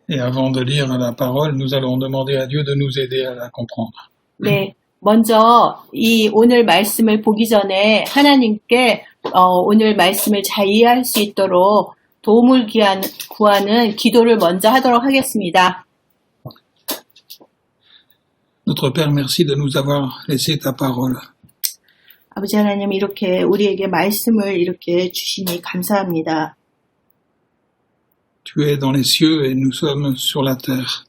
Et avant de lire la parole, nous allons demander à Dieu de nous aider à la comprendre. 네, 먼저 이 오늘 말씀을 보기 전에 하나님께 오늘 말씀을 잘 이해할 수 있도록 도움을 구하는 기도를 먼저 하도록 하겠습니다. Notre Père, merci de nous avoir laissé ta parole. 아버지 하나님, 이렇게 우리에게 말씀을 이렇게 주시니 감사합니다. Tu es dans les cieux et nous sommes sur la terre.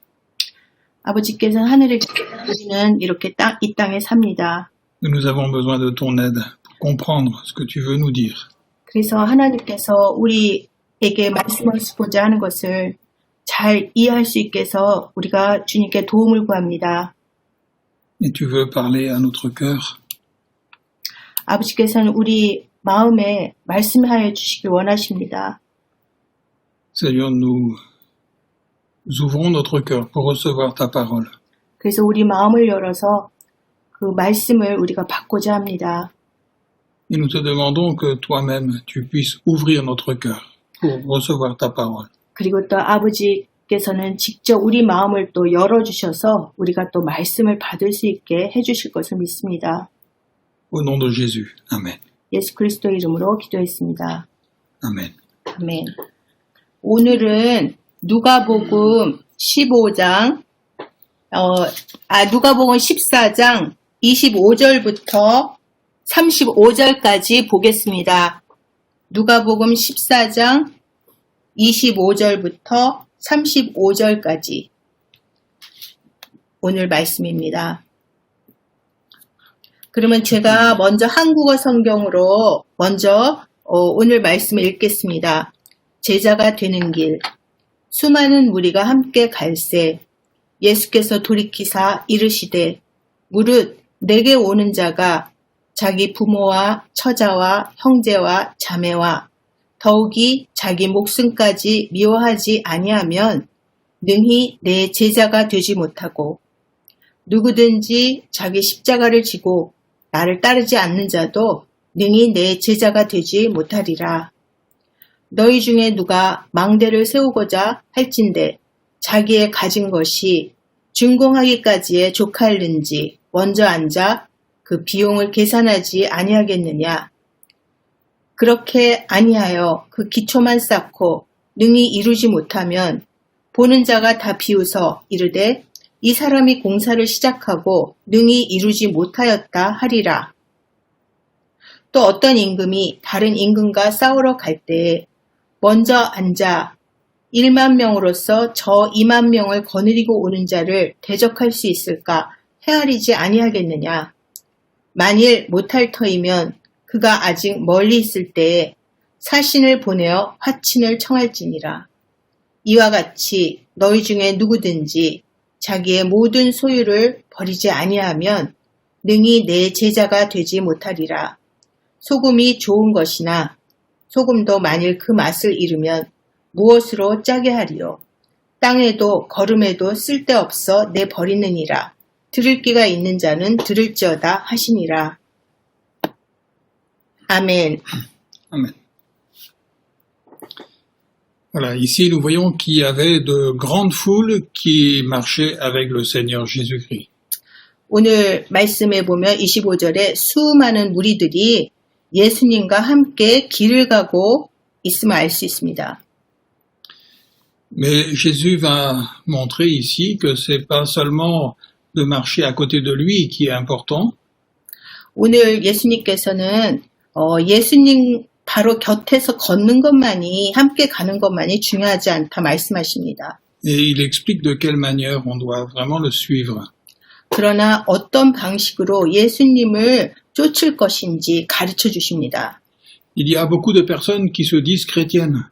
아버지께서는 하늘에 계시고 우리는 이렇게 이 땅에 삽니다. Nous avons besoin de ton aide pour comprendre ce que tu veux nous dire. 그래서 하나님께서 우리에게 말씀하시고자 하는 것을 잘 이해할 수 있게 해서 우리가 주님께 도움을 구합니다. Et tu veux parler à notre cœur. 아버지께서는 우리 마음에 말씀하여 주시길 원하십니다. Seigneur, nous ouvrons notre cœur pour recevoir ta parole. 그래서 우리 마음을 열어서 그 말씀을 우리가 받고자 합니다. Et nous te demandons que toi-même, tu puisses ouvrir notre cœur pour recevoir ta parole. 그리고 또 아버지께서는 직접 우리 마음을 또 열어주셔서 우리가 또 말씀을 받을 수 있게 해주실 것을 믿습니다. Au nom de Jésus. Amen. 예수 그리스도 이름으로 기도했습니다. Amen. 아멘. 오늘은 누가복음 15장, 누가복음 14장 25절부터 35절까지 보겠습니다. 누가복음 14장 25절부터 35절까지 오늘 말씀입니다. 그러면 제가 먼저 한국어 성경으로 먼저 오늘 말씀을 읽겠습니다. 제자가 되는 길. 수많은 무리가 함께 갈새 예수께서 돌이키사 이르시되 무릇 내게 오는 자가 자기 부모와 처자와 형제와 자매와 더욱이 자기 목숨까지 미워하지 아니하면 능히 내 제자가 되지 못하고 누구든지 자기 십자가를 지고 나를 따르지 않는 자도 능히 내 제자가 되지 못하리라. 너희 중에 누가 망대를 세우고자 할진대 자기의 가진 것이 준공하기까지에 족하였는지 먼저 앉아 그 비용을 계산하지 아니하겠느냐. 그렇게 아니하여 그 기초만 쌓고 능히 이루지 못하면 보는 자가 다 비웃어 이르되 이 사람이 공사를 시작하고 능히 이루지 못하였다 하리라. 또 어떤 임금이 다른 임금과 싸우러 갈 때에 먼저 앉아 1만 명으로서 저 2만 명을 거느리고 오는 자를 대적할 수 있을까 헤아리지 아니하겠느냐. 만일 못할 터이면 그가 아직 멀리 있을 때에 사신을 보내어 화친을 청할지니라. 이와 같이 너희 중에 누구든지 자기의 모든 소유를 버리지 아니하면 능히 내 제자가 되지 못하리라. 소금이 좋은 것이나 소금도 만일 그 맛을 잃으면 무엇으로 짜게 하리요. 땅에도 거름에도 쓸데없어 내버리느니라. 들을 귀가 있는 자는 들을지어다 하시니라. 아멘. Amen. Voilà, ici nous voyons qu'il y avait de grandes foules qui marchaient avec le Seigneur Jésus-Christ. 오늘 말씀에 보면 25절에 수많은 무리들이 예수님과 함께 길을 가고 있음을 알 수 있습니다. Mais Jésus va montrer ici que c'est pas seulement de marcher à côté de lui qui est important, 오늘 예수님께서는 예수님 바로 곁에서 걷는 것만이 함께 가는 것만이 중요하지 않다 말씀하십니다. et il explique de quelle manière on doit vraiment le suivre. 그러나 어떤 방식으로 예수님을 쫓을 것인지 가르쳐 주십니다. Il y a beaucoup de personnes qui se disent chrétiennes,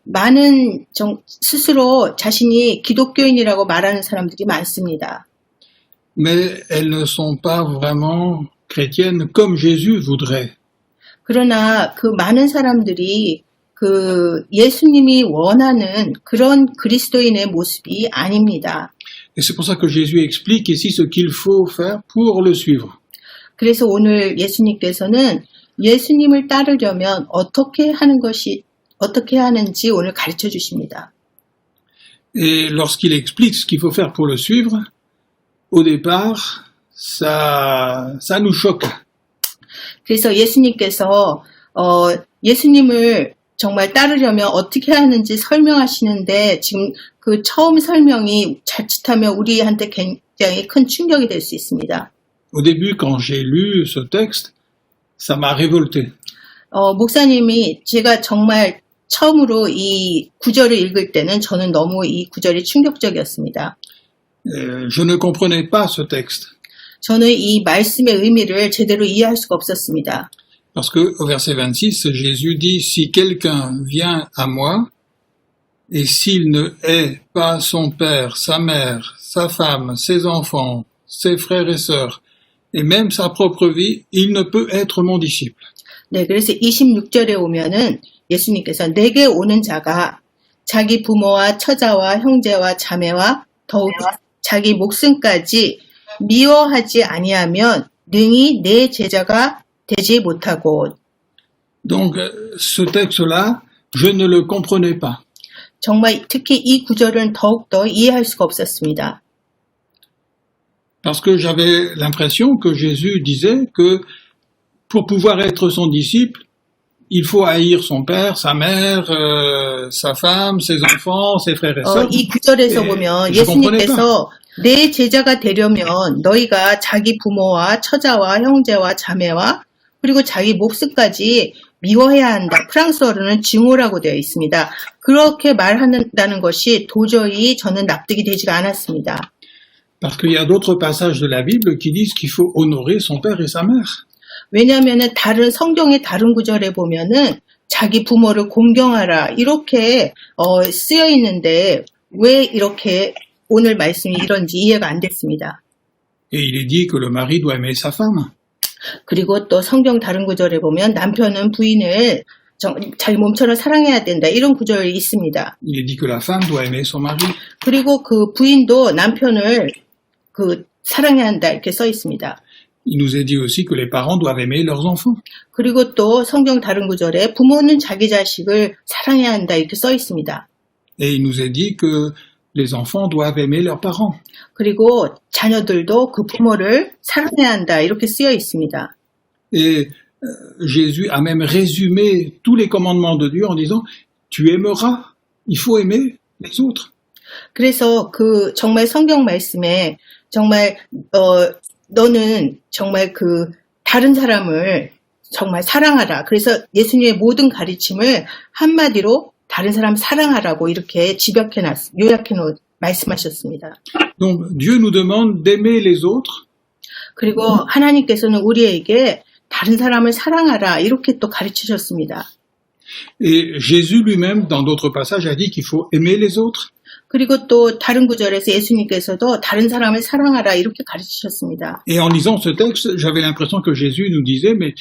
많은 스스로 자신이 기독교인이라고 말하는 사람들이 많습니다. mais elles ne sont pas vraiment chrétiennes comme Jésus voudrait. 그러나 그 많은 사람들이 그 예수님이 원하는 그런 그리스도인의 모습이 아닙니다. Et c'est pour ça que Jésus explique ici ce qu'il faut faire pour le suivre. 그래서 오늘 예수님께서는 예수님을 따르려면 어떻게 하는 것이 어떻게 하는지 오늘 가르쳐 주십니다. Et lorsqu'il explique ce qu'il faut faire pour le suivre, au départ, ça nous choque. 그래서 예수님께서 예수님을 정말 따르려면 어떻게 하는지 설명하시는데 지금 그 처음 설명이 자칫하면 우리한테 굉장히 큰 충격이 될 수 있습니다. Au début, quand j'ai lu ce texte, ça m'a révolté. 목사님이 제가 정말 처음으로 이 구절을 읽을 때는 저는 너무 이 구절이 충격적이었습니다. Je ne comprenais pas ce texte. 저는 이 말씀의 의미를 제대로 이해할 수가 없었습니다. Parce que au verset 26, Jésus dit, si quelqu'un vient à moi, et s'il ne hait pas son père, sa mère, sa femme, ses enfants, ses frères et sœurs, et même sa propre vie, il ne peut être mon disciple. 네, 그래서 26절에 오면은 예수님께서 내게 오는 자가 자기 부모와 처자와 형제와 자매와 더욱 자기 목숨까지 미워하지 아니하면 능히 내 제자가 되지 못하고. Donc, ce texte-là, je ne le comprenais pas. 정말 특히 이 구절은 더욱더 이해할 수가 없었습니다. Parce que j'avais l'impression que Jésus disait que pour pouvoir être son disciple, il faut haïr son père, sa mère, sa femme, ses enfants, ses frères et sœurs. 이 구절에서 보면 예수님께서 내 제자가 되려면 너희가 자기 부모와 처자와 형제와 자매와 그리고 자기 목숨까지 미워해야 한다. 프랑스어로는 증오라고 되어 있습니다. 그렇게 말한다는 것이 도저히 저는 납득이 되지가 않았습니다. Parce qu'il y a d'autres passages de la Bible qui disent qu'il faut honorer son père et sa mère. 왜냐하면은 다른 성경의 다른 구절에 보면은 자기 부모를 공경하라 이렇게 쓰여 있는데 왜 이렇게 오늘 말씀이 이런지 이해가 안 됐습니다. Et il est dit que le mari doit aimer sa femme. 그리고 또 성경 다른 구절에 보면 남편은 부인을 자기 몸처럼 사랑해야 된다 이런 구절이 있습니다. Il est dit que la femme doit aimer son mari. 그리고 그 부인도 남편을 사랑해야 한다 이렇게 써 있습니다. Il nous est dit aussi que les parents doivent aimer leurs enfants. 그리고 또 성경 다른 구절에 부모는 자기 자식을 사랑해야 한다 이렇게 써 있습니다. Et il nous est dit que les enfants doivent aimer leurs parents. 그리고 자녀들도 그 부모를 사랑해야 한다 이렇게 쓰여 있습니다. Et Jésus a même résumé tous les commandements de Dieu en disant tu aimeras, il faut aimer les autres. 그래서 정말 성경 말씀에 정말 너는 정말 다른 사람을 정말 사랑하라. 그래서 예수님의 모든 가르침을 한마디로 다른 사람 사랑하라고 이렇게 요약해놓은 말씀하셨습니다. Donc Dieu nous demande d'aimer les autres. 그리고 하나님께서는 우리에게 다른 사람을 사랑하라 이렇게 또 가르치셨습니다. Et Jésus lui-même, dans d'autres passages, a dit qu'il faut aimer les autres. 그리고 또 다른 구절에서 예수님께서도 다른 사람을 사랑하라 이렇게 가르치셨습니다. Et en lisant ce texte, j'avais l'impression que Jésus nous disait, mais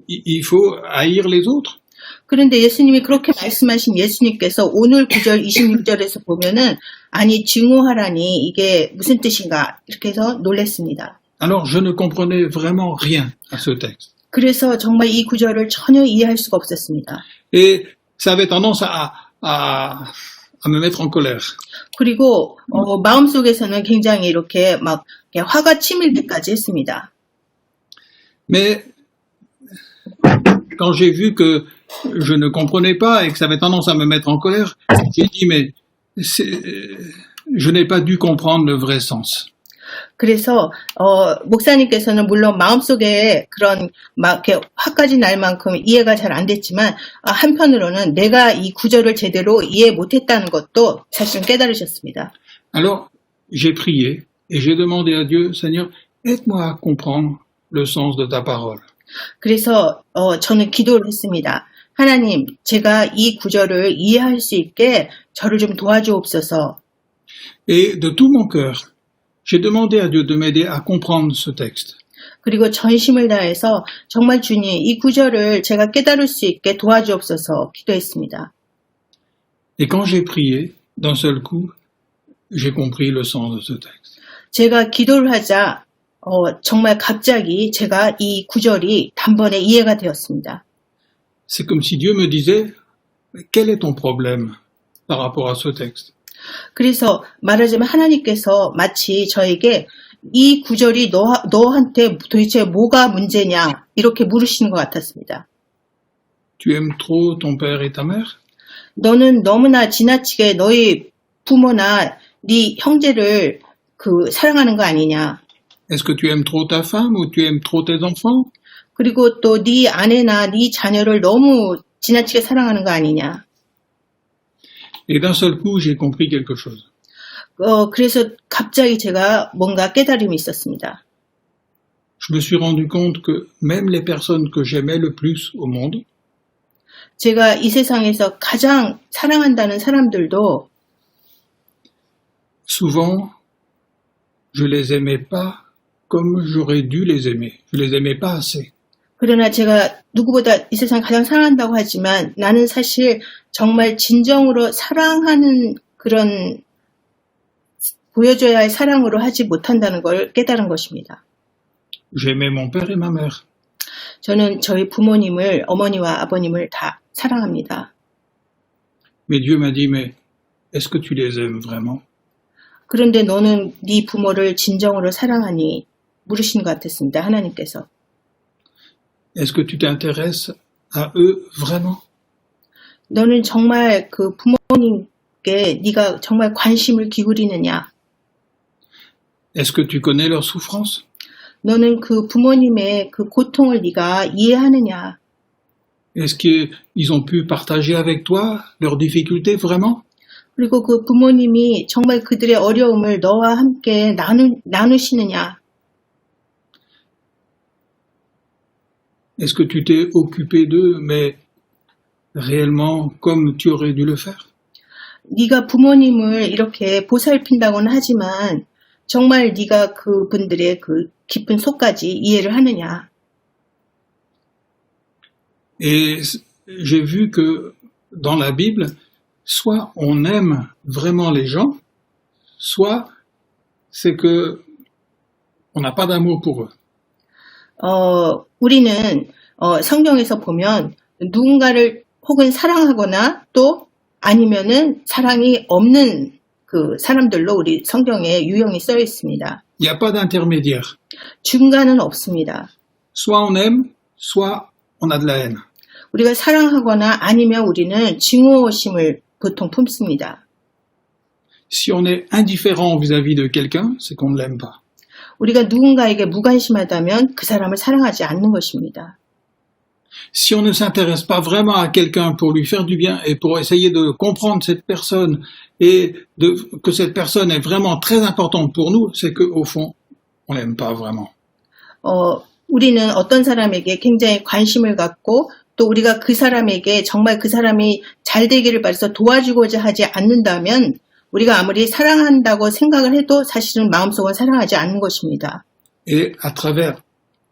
il faut haïr les autres. 그런데 예수님이 그렇게 말씀하신 예수님께서 오늘 구절 26절에서 보면은 아니 증오하라니 이게 무슨 뜻인가 이렇게 해서 놀랐습니다. Alors je ne comprenais vraiment rien à ce texte. 그래서 정말 이 구절을 전혀 이해할 수가 없었습니다. Et ça avait tendance à me mettre en colère. 그리고 마음속에서는 굉장히 이렇게 막 화가 치밀기까지 했습니다. Mais quand j'ai vu que je ne comprenais pas et que ça avait tendance à me mettre en colère, j'ai dit mais je n'ai pas dû comprendre le vrai sens. 그래서 목사님께서는 물론 마음속에 그런 막 이렇게 화까지 날 만큼 이해가 잘 안 됐지만 한편으로는 내가 이 구절을 제대로 이해 못했다는 것도 사실은 깨달으셨습니다. Alors j'ai prié et j'ai demandé à Dieu, Seigneur, aide-moi à comprendre le sens de ta parole. 그래서 저는 기도를 했습니다. 하나님, 제가 이 구절을 이해할 수 있게 저를 좀 도와주옵소서. Et de tout mon cœur, j'ai demandé à Dieu de m'aider à comprendre ce texte. 그리고 전심을 다해서 정말 주님 이 구절을 제가 깨달을 수 있게 도와주옵소서 기도했습니다. Et quand j'ai prié, d'un seul coup, j'ai compris le sens de ce texte. 제가 기도를 하자 정말 갑자기 제가 이 구절이 단번에 이해가 되었습니다. C'est comme si Dieu me disait, quel est ton problème par rapport à ce texte? 그래서 말하자면 하나님께서 마치 저에게 이 구절이 너한테 도대체 뭐가 문제냐 이렇게 물으시는 것 같았습니다. Tu aimes trop ton père et ta mère? 너는 너무나 지나치게 너희 부모나 네 형제를 사랑하는 거 아니냐? Est-ce que tu aimes trop ta femme ou tu aimes trop tes enfants? 그리고 또 네 아내나 네 자녀를 너무 지나치게 사랑하는 거 아니냐? Et d'un seul coup, j'ai compris quelque chose. 그래서 갑자기 제가 뭔가 깨달음이 있었습니다. Je me suis rendu compte que même les personnes que j'aimais le plus au monde, 제가 이 세상에서 가장 사랑한다는 사람들도 souvent, je les aimais pas comme j'aurais dû les aimer. Je les aimais pas assez. 그러나 제가 누구보다 이 세상 가장 사랑한다고 하지만 나는 사실 정말 진정으로 사랑하는 그런 보여줘야 할 사랑으로 하지 못한다는 걸 깨달은 것입니다. J'aimais mon père et ma mère. 저는 저희 부모님을, 어머니와 아버님을 다 사랑합니다. Mais Dieu m'a dit, mais est-ce que tu les aimes vraiment? 그런데 너는 네 부모를 진정으로 사랑하니? 물으신 것 같았습니다. 하나님께서. Est-ce que tu t'intéresses à eux vraiment? 너는 정말 그 부모님께 네가 정말 관심을 기울이느냐? Est-ce que tu connais leur souffrance? 너는 그 부모님의 그 고통을 네가 이해하느냐? Est-ce qu'ils ont pu partager avec toi leurs difficultés vraiment? 그리고 그 부모님이 정말 그들의 어려움을 너와 함께 나누시느냐? Est-ce que tu t'es occupé d'eux, mais réellement comme tu aurais dû le faire? 네가 부모님을 이렇게 보살핀다고는 하지만 정말 네가 그분들의 그 깊은 속까지 이해를 하느냐? Et j'ai vu que dans la Bible, soit on aime vraiment les gens, soit c'est que on n'a pas d'amour pour eux. 우리는 성경에서 보면 누군가를 혹은 사랑하거나 또 아니면은 사랑이 없는 그 사람들로 우리 성경에 유형이 써 있습니다. Il n'y a pas d'intermédiaire. 중간은 없습니다. Soit on aime, soit on a de la haine. 우리가 사랑하거나 아니면 우리는 증오심을 보통 품습니다. Si on est indifférent vis-à-vis de quelqu'un, c'est qu'on ne l'aime pas. 우리가 누군가에게 무관심하다면 그 사람을 사랑하지 않는 것입니다. Si on ne s'intéresse pas vraiment à quelqu'un pour lui faire du bien et pour essayer de comprendre cette personne et que cette personne est vraiment très importante pour nous, c'est qu'au fond, on l'aime pas vraiment. 우리는 어떤 사람에게 굉장히 관심을 갖고 또 우리가 그 사람에게 정말 그 사람이 잘 되기를 바라서 도와주고자 하지 않는다면 우리가 아무리 사랑한다고 생각을 해도 사실은 마음속은 사랑하지 않는 것입니다. Et à travers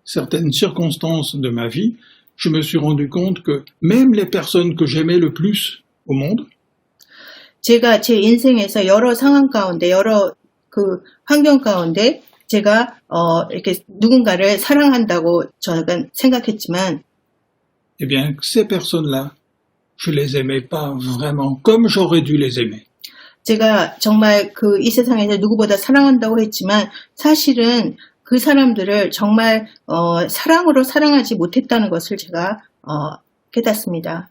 certaines circonstances de ma vie, je me suis rendu compte que même les personnes que j'aimais le plus au monde, 제가 제 인생에서 여러 상황 가운데 여러 그 환경 가운데 제가 이렇게 누군가를 사랑한다고 저는 생각했지만 eh bien, ces personnes-là, je les aimais pas vraiment comme j'aurais dû les aimer. 제가 정말 그 이 세상에서 누구보다 사랑한다고 했지만 사실은 그 사람들을 정말 사랑으로 사랑하지 못했다는 것을 제가 깨닫습니다.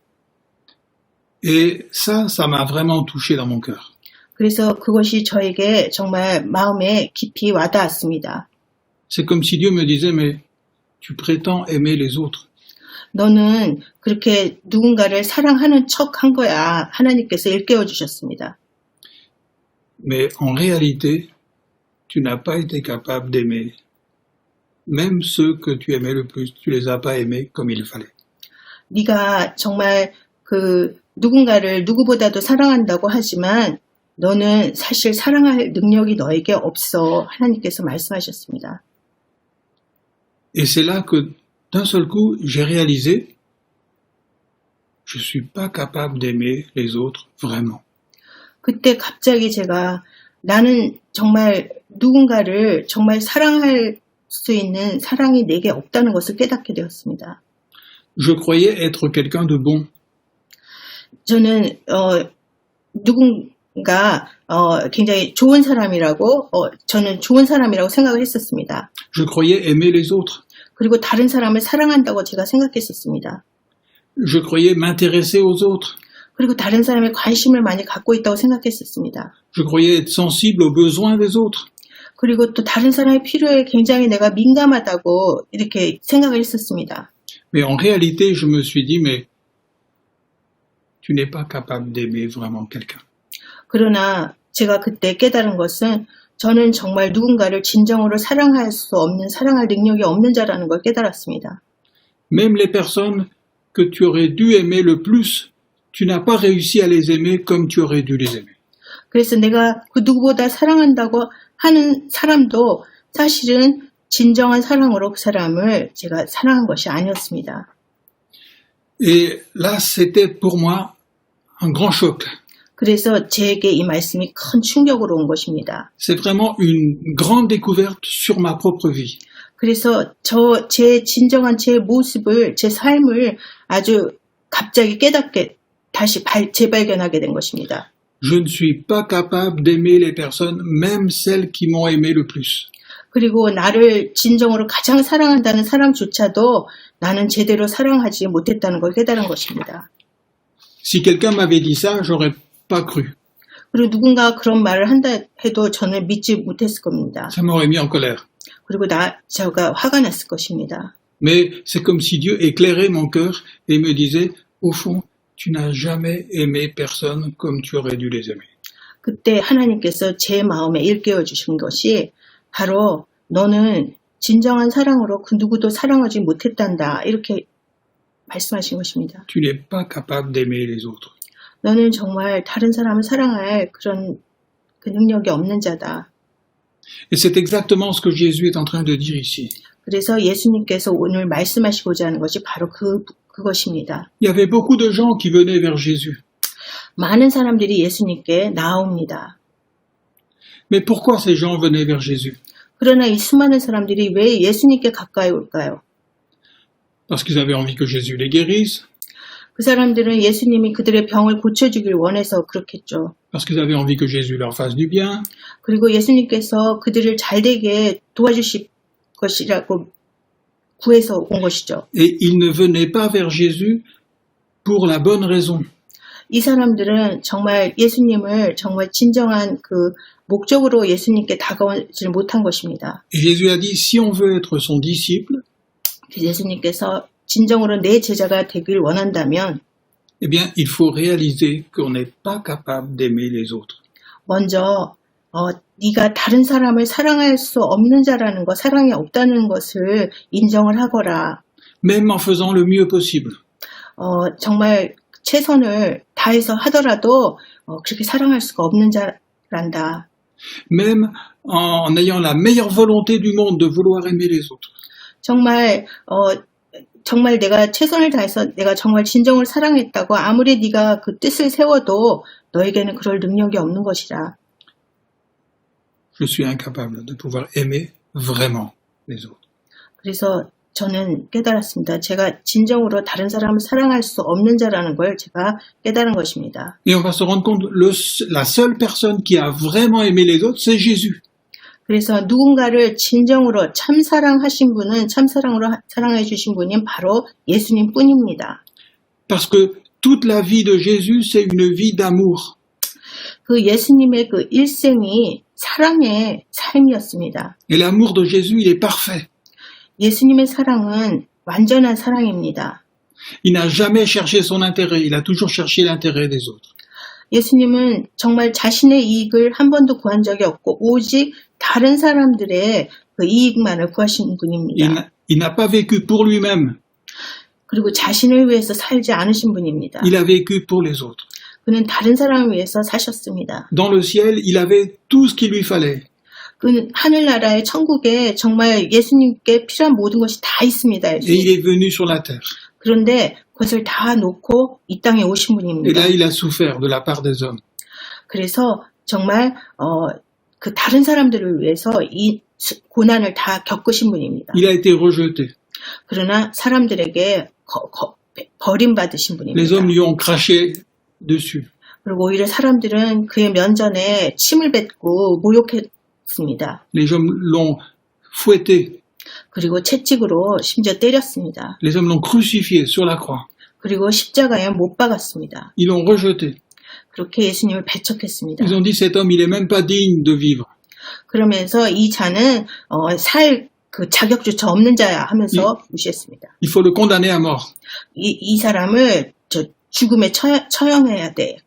Et ça m'a vraiment touché dans mon cœur. 그래서 그것이 저에게 정말 마음에 깊이 와닿았습니다. C'est comme si Dieu me disait, mais tu prétends aimer les autres. 너는 그렇게 누군가를 사랑하는 척 한 거야. 하나님께서 일깨워 주셨습니다. Mais en réalité, tu n'as pas été capable d'aimer. Même ceux que tu aimais le plus, tu les as pas aimés comme il fallait. 네가 정말 그 누군가를 누구보다도 사랑한다고 하지만 너는 사실 사랑할 능력이 너에게 없어. 하나님께서 말씀하셨습니다. Et c'est là que d'un seul coup, j'ai réalisé, je suis pas capable d'aimer les autres vraiment. 그때 갑자기 제가 나는 정말 누군가를 정말 사랑할 수 있는 사랑이 내게 없다는 것을 깨닫게 되었습니다. Je croyais être quelqu'un de bon. 저는 누군가 굉장히 좋은 사람이라고 저는 좋은 사람이라고 생각을 했었습니다. Je croyais aimer les autres. 그리고 다른 사람을 사랑한다고 제가 생각했었습니다. Je croyais m'intéresser aux autres. 그리고 다른 사람의 관심을 많이 갖고 있다고 생각했었습니다. Je croyais être sensible aux besoins des autres. 그리고 또 다른 사람의 필요에 굉장히 내가 민감하다고 이렇게 생각을 했었습니다. Mais en réalité, je me suis dit, mais tu n'es pas capable d'aimer vraiment quelqu'un. 그러나 제가 그때 깨달은 것은 저는 정말 누군가를 진정으로 사랑할 수 없는, 사랑할 능력이 없는 자라는 걸 깨달았습니다. Même les personnes que tu aurais dû aimer le plus, tu n'as pas réussi à les aimer comme tu aurais dû les aimer. 그래서 내가 그 누구보다 사랑한다고 하는 사람도 사실은 진정한 사랑으로 그 사람을 제가 사랑한 것이 아니었습니다. Et là, c'était pour moi un grand choc. 그래서 제게 이 말씀이 큰 충격으로 온 것입니다. C'est vraiment une grande découverte sur ma propre vie. 그래서 제 진정한 제 모습을, 제 삶을 아주 갑자기 깨닫게 다시 재발견하게 된 것입니다. Je ne suis pas capable d'aimer les personnes, même celles qui m'ont aimé le plus. 그리고 나를 진정으로 가장 사랑한다는 사람조차도 나는 제대로 사랑하지 못했다는 걸 깨달은 것입니다. Si quelqu'un m'avait dit ça, j'aurais pas cru. 그리고 누군가 그런 말을 한다 해도 저는 믿지 못했을 겁니다. Ça m'aurait mis en colère. 그리고 제가 화가 났을 것입니다. Mais c'est comme si Dieu éclairait mon cœur et me disait, au fond, tu n'as jamais aimé personne comme tu aurais dû les aimer. 그때 하나님께서 제 마음에 일깨워 주신 것이 바로 너는 진정한 사랑으로 그 누구도 사랑하지 못했단다. 이렇게 말씀하신 것입니다. Tu n'es pas capable d'aimer les autres. 너는 정말 다른 사람을 사랑할 그런 그 능력이 없는 자다. Et c'est exactement ce que Jésus est en train de dire ici. 그래서 예수님께서 오늘 말씀하시고자 하는 것이 바로 그것입니다. Il y avait beaucoup de gens qui venaient vers Jésus. 많은 사람들이 예수님께 나옵니다. Mais pourquoi ces gens venaient vers Jésus? 그러나 이 수많은 사람들이 왜 예수님께 가까이 올까요? Parce qu'ils avaient envie que Jésus les guérisse. 그 사람들은 예수님이 그들의 병을 고쳐주길 원해서 그렇겠죠. Parce qu'ils avaient envie que Jésus leur fasse du bien. 그리고 예수님께서 그들을 잘되게 도와주실 것이라고 구해서 온 것이죠. Et ils ne venaient pas vers Jésus pour la bonne raison. 이 사람들은 정말 예수님을 정말 진정한 그 목적으로 예수님께 다가오지 못한 것입니다. Et Jésus a dit, si on veut être son disciple, 예수님께서 진정으로 내 제자가 되길 원한다면 eh bien, il faut réaliser qu'on n'est pas capable d'aimer les autres. 먼저 네가 다른 사람을 사랑할 수 없는 자라는 것, 사랑이 없다는 것을 인정을 하거라. Même en faisant le mieux possible. 정말 최선을 다해서 하더라도 그렇게 사랑할 수가 없는 자란다. Même en ayant la meilleure volonté du monde de vouloir aimer les autres. 정말 내가 최선을 다해서 내가 정말 진정을 사랑했다고 아무리 네가 그 뜻을 세워도 너에게는 그럴 능력이 없는 것이라. Je suis incapable de pouvoir aimer vraiment les autres. 그래서 저는 깨달았습니다. 제가 진정으로 다른 사람을 사랑할 수 없는 자라는 걸 제가 깨달은 것입니다. Et on va se rendre compte, la seule personne qui a vraiment aimé les autres, c'est Jésus. 그래서 누군가를 진정으로 참사랑하신 분은 참사랑으로 사랑해 주신 분이 바로 예수님 뿐입니다. Parce que toute la vie de Jésus, c'est une vie d'amour. 그 예수님의 그 일생이 사랑의 삶이었습니다. Et l'amour de Jésus, il est parfait. 예수님의 사랑은 완전한 사랑입니다. Il n'a jamais cherché son intérêt, il a toujours cherché l'intérêt des autres. 예수님은 정말 자신의 이익을 한 번도 구한 적이 없고 오직 다른 사람들의 그 이익만을 구하신 분입니다. Il n'a pas vécu pour lui-même. 그리고 자신을 위해서 살지 않으신 분입니다. Il a vécu pour les autres. 그는 다른 사람을 위해서 사셨습니다. Dans le ciel, il avait tout ce qu'il lui fallait. 그는 하늘나라의 천국에 정말 예수님께 필요한 모든 것이 다 있습니다. Et il est venu sur la terre. 그런데 그것을 다 놓고 이 땅에 오신 분입니다. Et là, il a souffert de la part des hommes. 그래서 정말 그 다른 사람들을 위해서 이 고난을 다 겪으신 분입니다. Il a été rejeté. 그러나 사람들에게 버림받으신 분입니다. Les hommes lui ont craché dessus. 그리고 오히려 사람들은 그의 면전에 침을 뱉고 모욕했습니다. Les hommes l'ont fouetté, 그리고 채찍으로 심지어 때렸습니다. les hommes l'ont crucifié sur la croix. 그리고 십자가에 못 박았습니다. Ils l'ont rejeté. 그렇게 예수님을 배척했습니다. Ils ont dit cet homme, il est même pas digne de vivre. 그러면서 이 자는 살 그 자격조차 없는 자야 하면서 무시했습니다. Il faut le condamner à mort. 이 사람을 죽음에 처형해야 돼.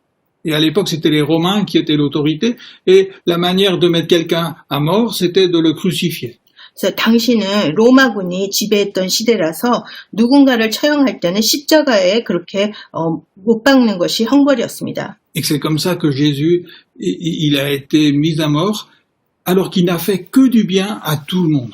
Et à l'époque, c'était les Romains qui étaient l'autorité, et la manière de mettre quelqu'un à mort, c'était de le crucifier. 그래서 당시는 로마군이 지배했던 시대라서 누군가를 처형할 때는 십자가에 그렇게 못 박는 것이 형벌이었습니다. Et c'est comme ça que Jésus, il a été mis à mort, alors qu'il n'a fait que du bien à tout le monde.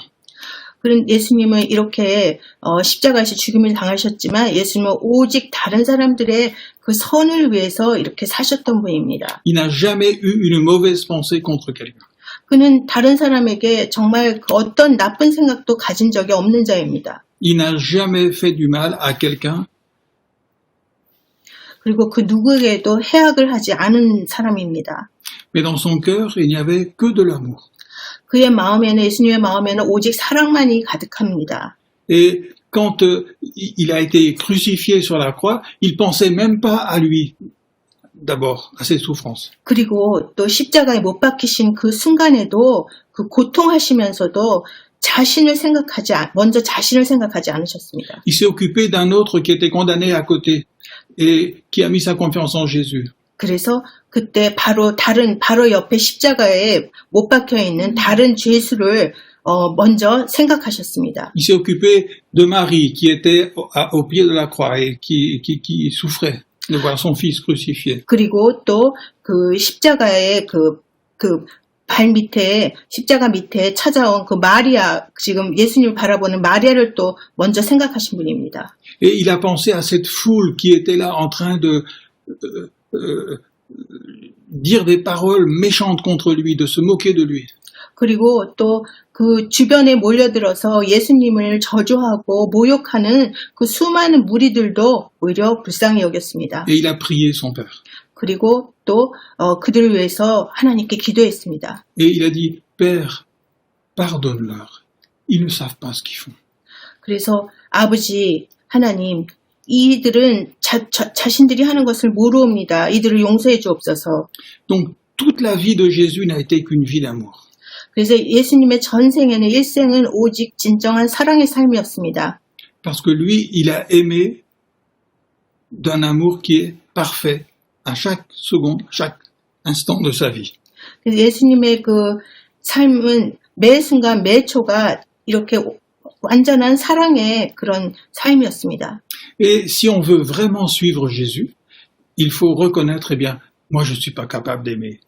그런 예수님은 이렇게 십자가에서 죽임을 당하셨지만 예수님은 오직 다른 사람들의 그 선을 위해서 이렇게 사셨던 분입니다. Il n'a jamais eu une mauvaise pensée contre quelqu'un. 그는 다른 사람에게 정말 그 어떤 나쁜 생각도 가진 적이 없는 자입니다. Il n'a jamais fait du mal à quelqu'un. 그리고 그 누구에게도 해악을 하지 않은 사람입니다. Mais dans son cœur, il n'y avait que de l'amour. 그의 마음에는 예수님의 마음에는 오직 사랑만이 가득합니다. Et quand il a été crucifié sur la croix, il pensait même pas à lui, d'abord, à ses souffrances. 그리고 또 십자가에 못 박히신 그 순간에도 그 고통하시면서도 먼저 자신을 생각하지 않으셨습니다. Il s'est occupé d'un autre qui était condamné à côté et qui a mis sa confiance en Jésus. 그래서 그때 바로 옆에 십자가에 못 박혀 있는 다른 죄수를 먼저 생각하셨습니다. Il s'est occupé de Marie qui était au pied de la croix et qui souffrait de voir son fils crucifié. 그리고 또 그 십자가의 발 밑에 십자가 밑에 찾아온 그 마리아, 지금 예수님을 바라보는 마리아를 또 먼저 생각하신 분입니다. Et il a pensé à cette foule qui était là en train de dire des paroles méchantes contre lui, de se moquer de lui. 그리고 또 그 주변에 몰려들어서 예수님을 저주하고 모욕하는 그 수많은 무리들도 오히려 불쌍히 여겼습니다. Et il a prié son Père. 그리고 또 그들을 위해서 하나님께 기도했습니다. Et il a dit, Père, pardonne-leur. Ils ne savent pas ce qu'ils font. 그래서 아버지 하나님, 이들은 자신들이 하는 것을 모르옵니다. 이들을 용서해 주옵소서. Donc, toute la vie de Jésus n'a été qu'une vie d'amour. 그래서 예수님의 전생에는 일생은 오직 진정한 사랑의 삶이었습니다. Parce que lui, il a aimé d'un amour qui est parfait à chaque seconde, chaque instant de sa vie. 그래서 예수님의 그 삶은 매 순간 매 초가 이렇게 완전한 사랑의 그런 삶이었습니다. Et si on veut vraiment suivre Jésus, il faut reconnaître, eh bien, moi je ne suis pas capable d'aimer.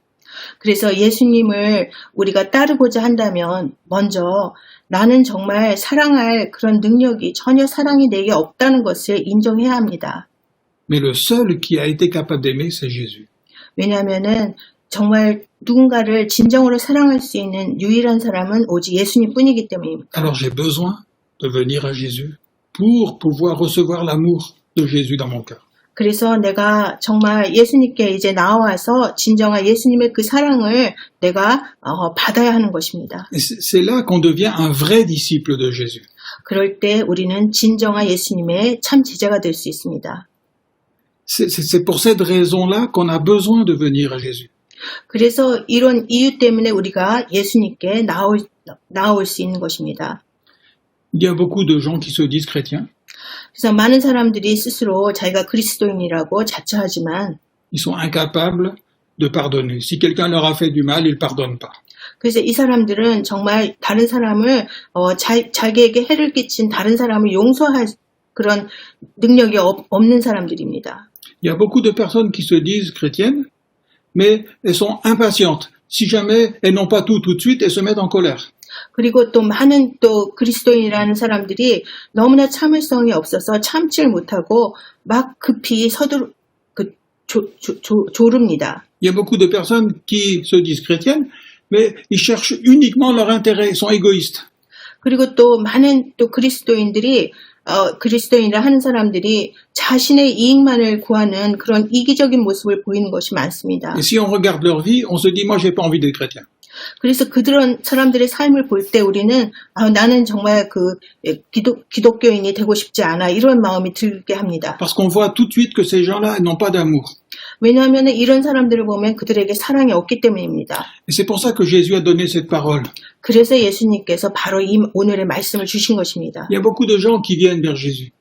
그래서 예수님을 우리가 따르고자 한다면 먼저 나는 정말 사랑할 그런 능력이 전혀 사랑이 내게 없다는 것을 인정해야 합니다. Mais le seul qui a été capable d'aimer, c'est Jésus. 왜냐하면은 정말 누군가를 진정으로 사랑할 수 있는 유일한 사람은 오직 예수님뿐이기 때문입니다. Alors j'ai besoin de venir à Jésus pour pouvoir recevoir l'amour de Jésus dans mon cœur. 그래서 내가 정말 예수님께 이제 나와서 진정한 예수님의 그 사랑을 내가 받아야 하는 것입니다. Et c'est là qu'on devient un vrai disciple de Jésus. 그럴 때 우리는 진정한 예수님의 참 제자가 될 수 있습니다. C'est pour cette raison-là qu'on a besoin de venir à Jésus. 그래서 이런 이유 때문에 우리가 예수님께 나올 수 있는 것입니다. Il y a beaucoup de gens qui se disent chrétiens. 그래서 많은 사람들이 스스로 자기가 그리스도인이라고 자처하지만 Ils sont incapables de pardonner. Si quelqu'un leur a fait du mal, ils ne pardonnent pas. 그래서 이 사람들은 정말 다른 사람을 자기에게 해를 끼친 다른 사람을 용서할 그런 능력이 없는 사람들입니다. Il y a beaucoup de personnes qui se disent chrétiennes, mais elles sont impatientes. Si jamais elles n'ont pas tout de suite, elles se mettent en colère. 그리고 또 많은 또 그리스도인이라는 사람들이 너무나 참을성이 없어서 참지를 못하고 막 급히 조릅니다. Il y a beaucoup de personnes qui se disent chrétiennes, mais ils cherchent uniquement leur intérêt, ils sont égoïstes. 그리고 또 많은 또 그리스도인들이 그리스도인이라 하는 사람들이 자신의 이익만을 구하는 그런 이기적인 모습을 보이는 것이 많습니다. Et si on regarde leur vie, on se dit, moi, j'ai pas envie d'être chrétien. 그래서 그런 사람들의 삶을 볼 때 우리는 나는 정말 기독교인이 되고 싶지 않아 이런 마음이 들게 합니다. Parce qu'on voit tout de suite que ces gens-là n'ont pas d'amour. 왜냐하면 이런 사람들을 보면 그들에게 사랑이 없기 때문입니다. Et c'est pour ça que Jésus a donné cette parole. 그래서 예수님께서 바로 이 오늘의 말씀을 주신 것입니다. Il y a beaucoup de gens qui viennent vers Jésus.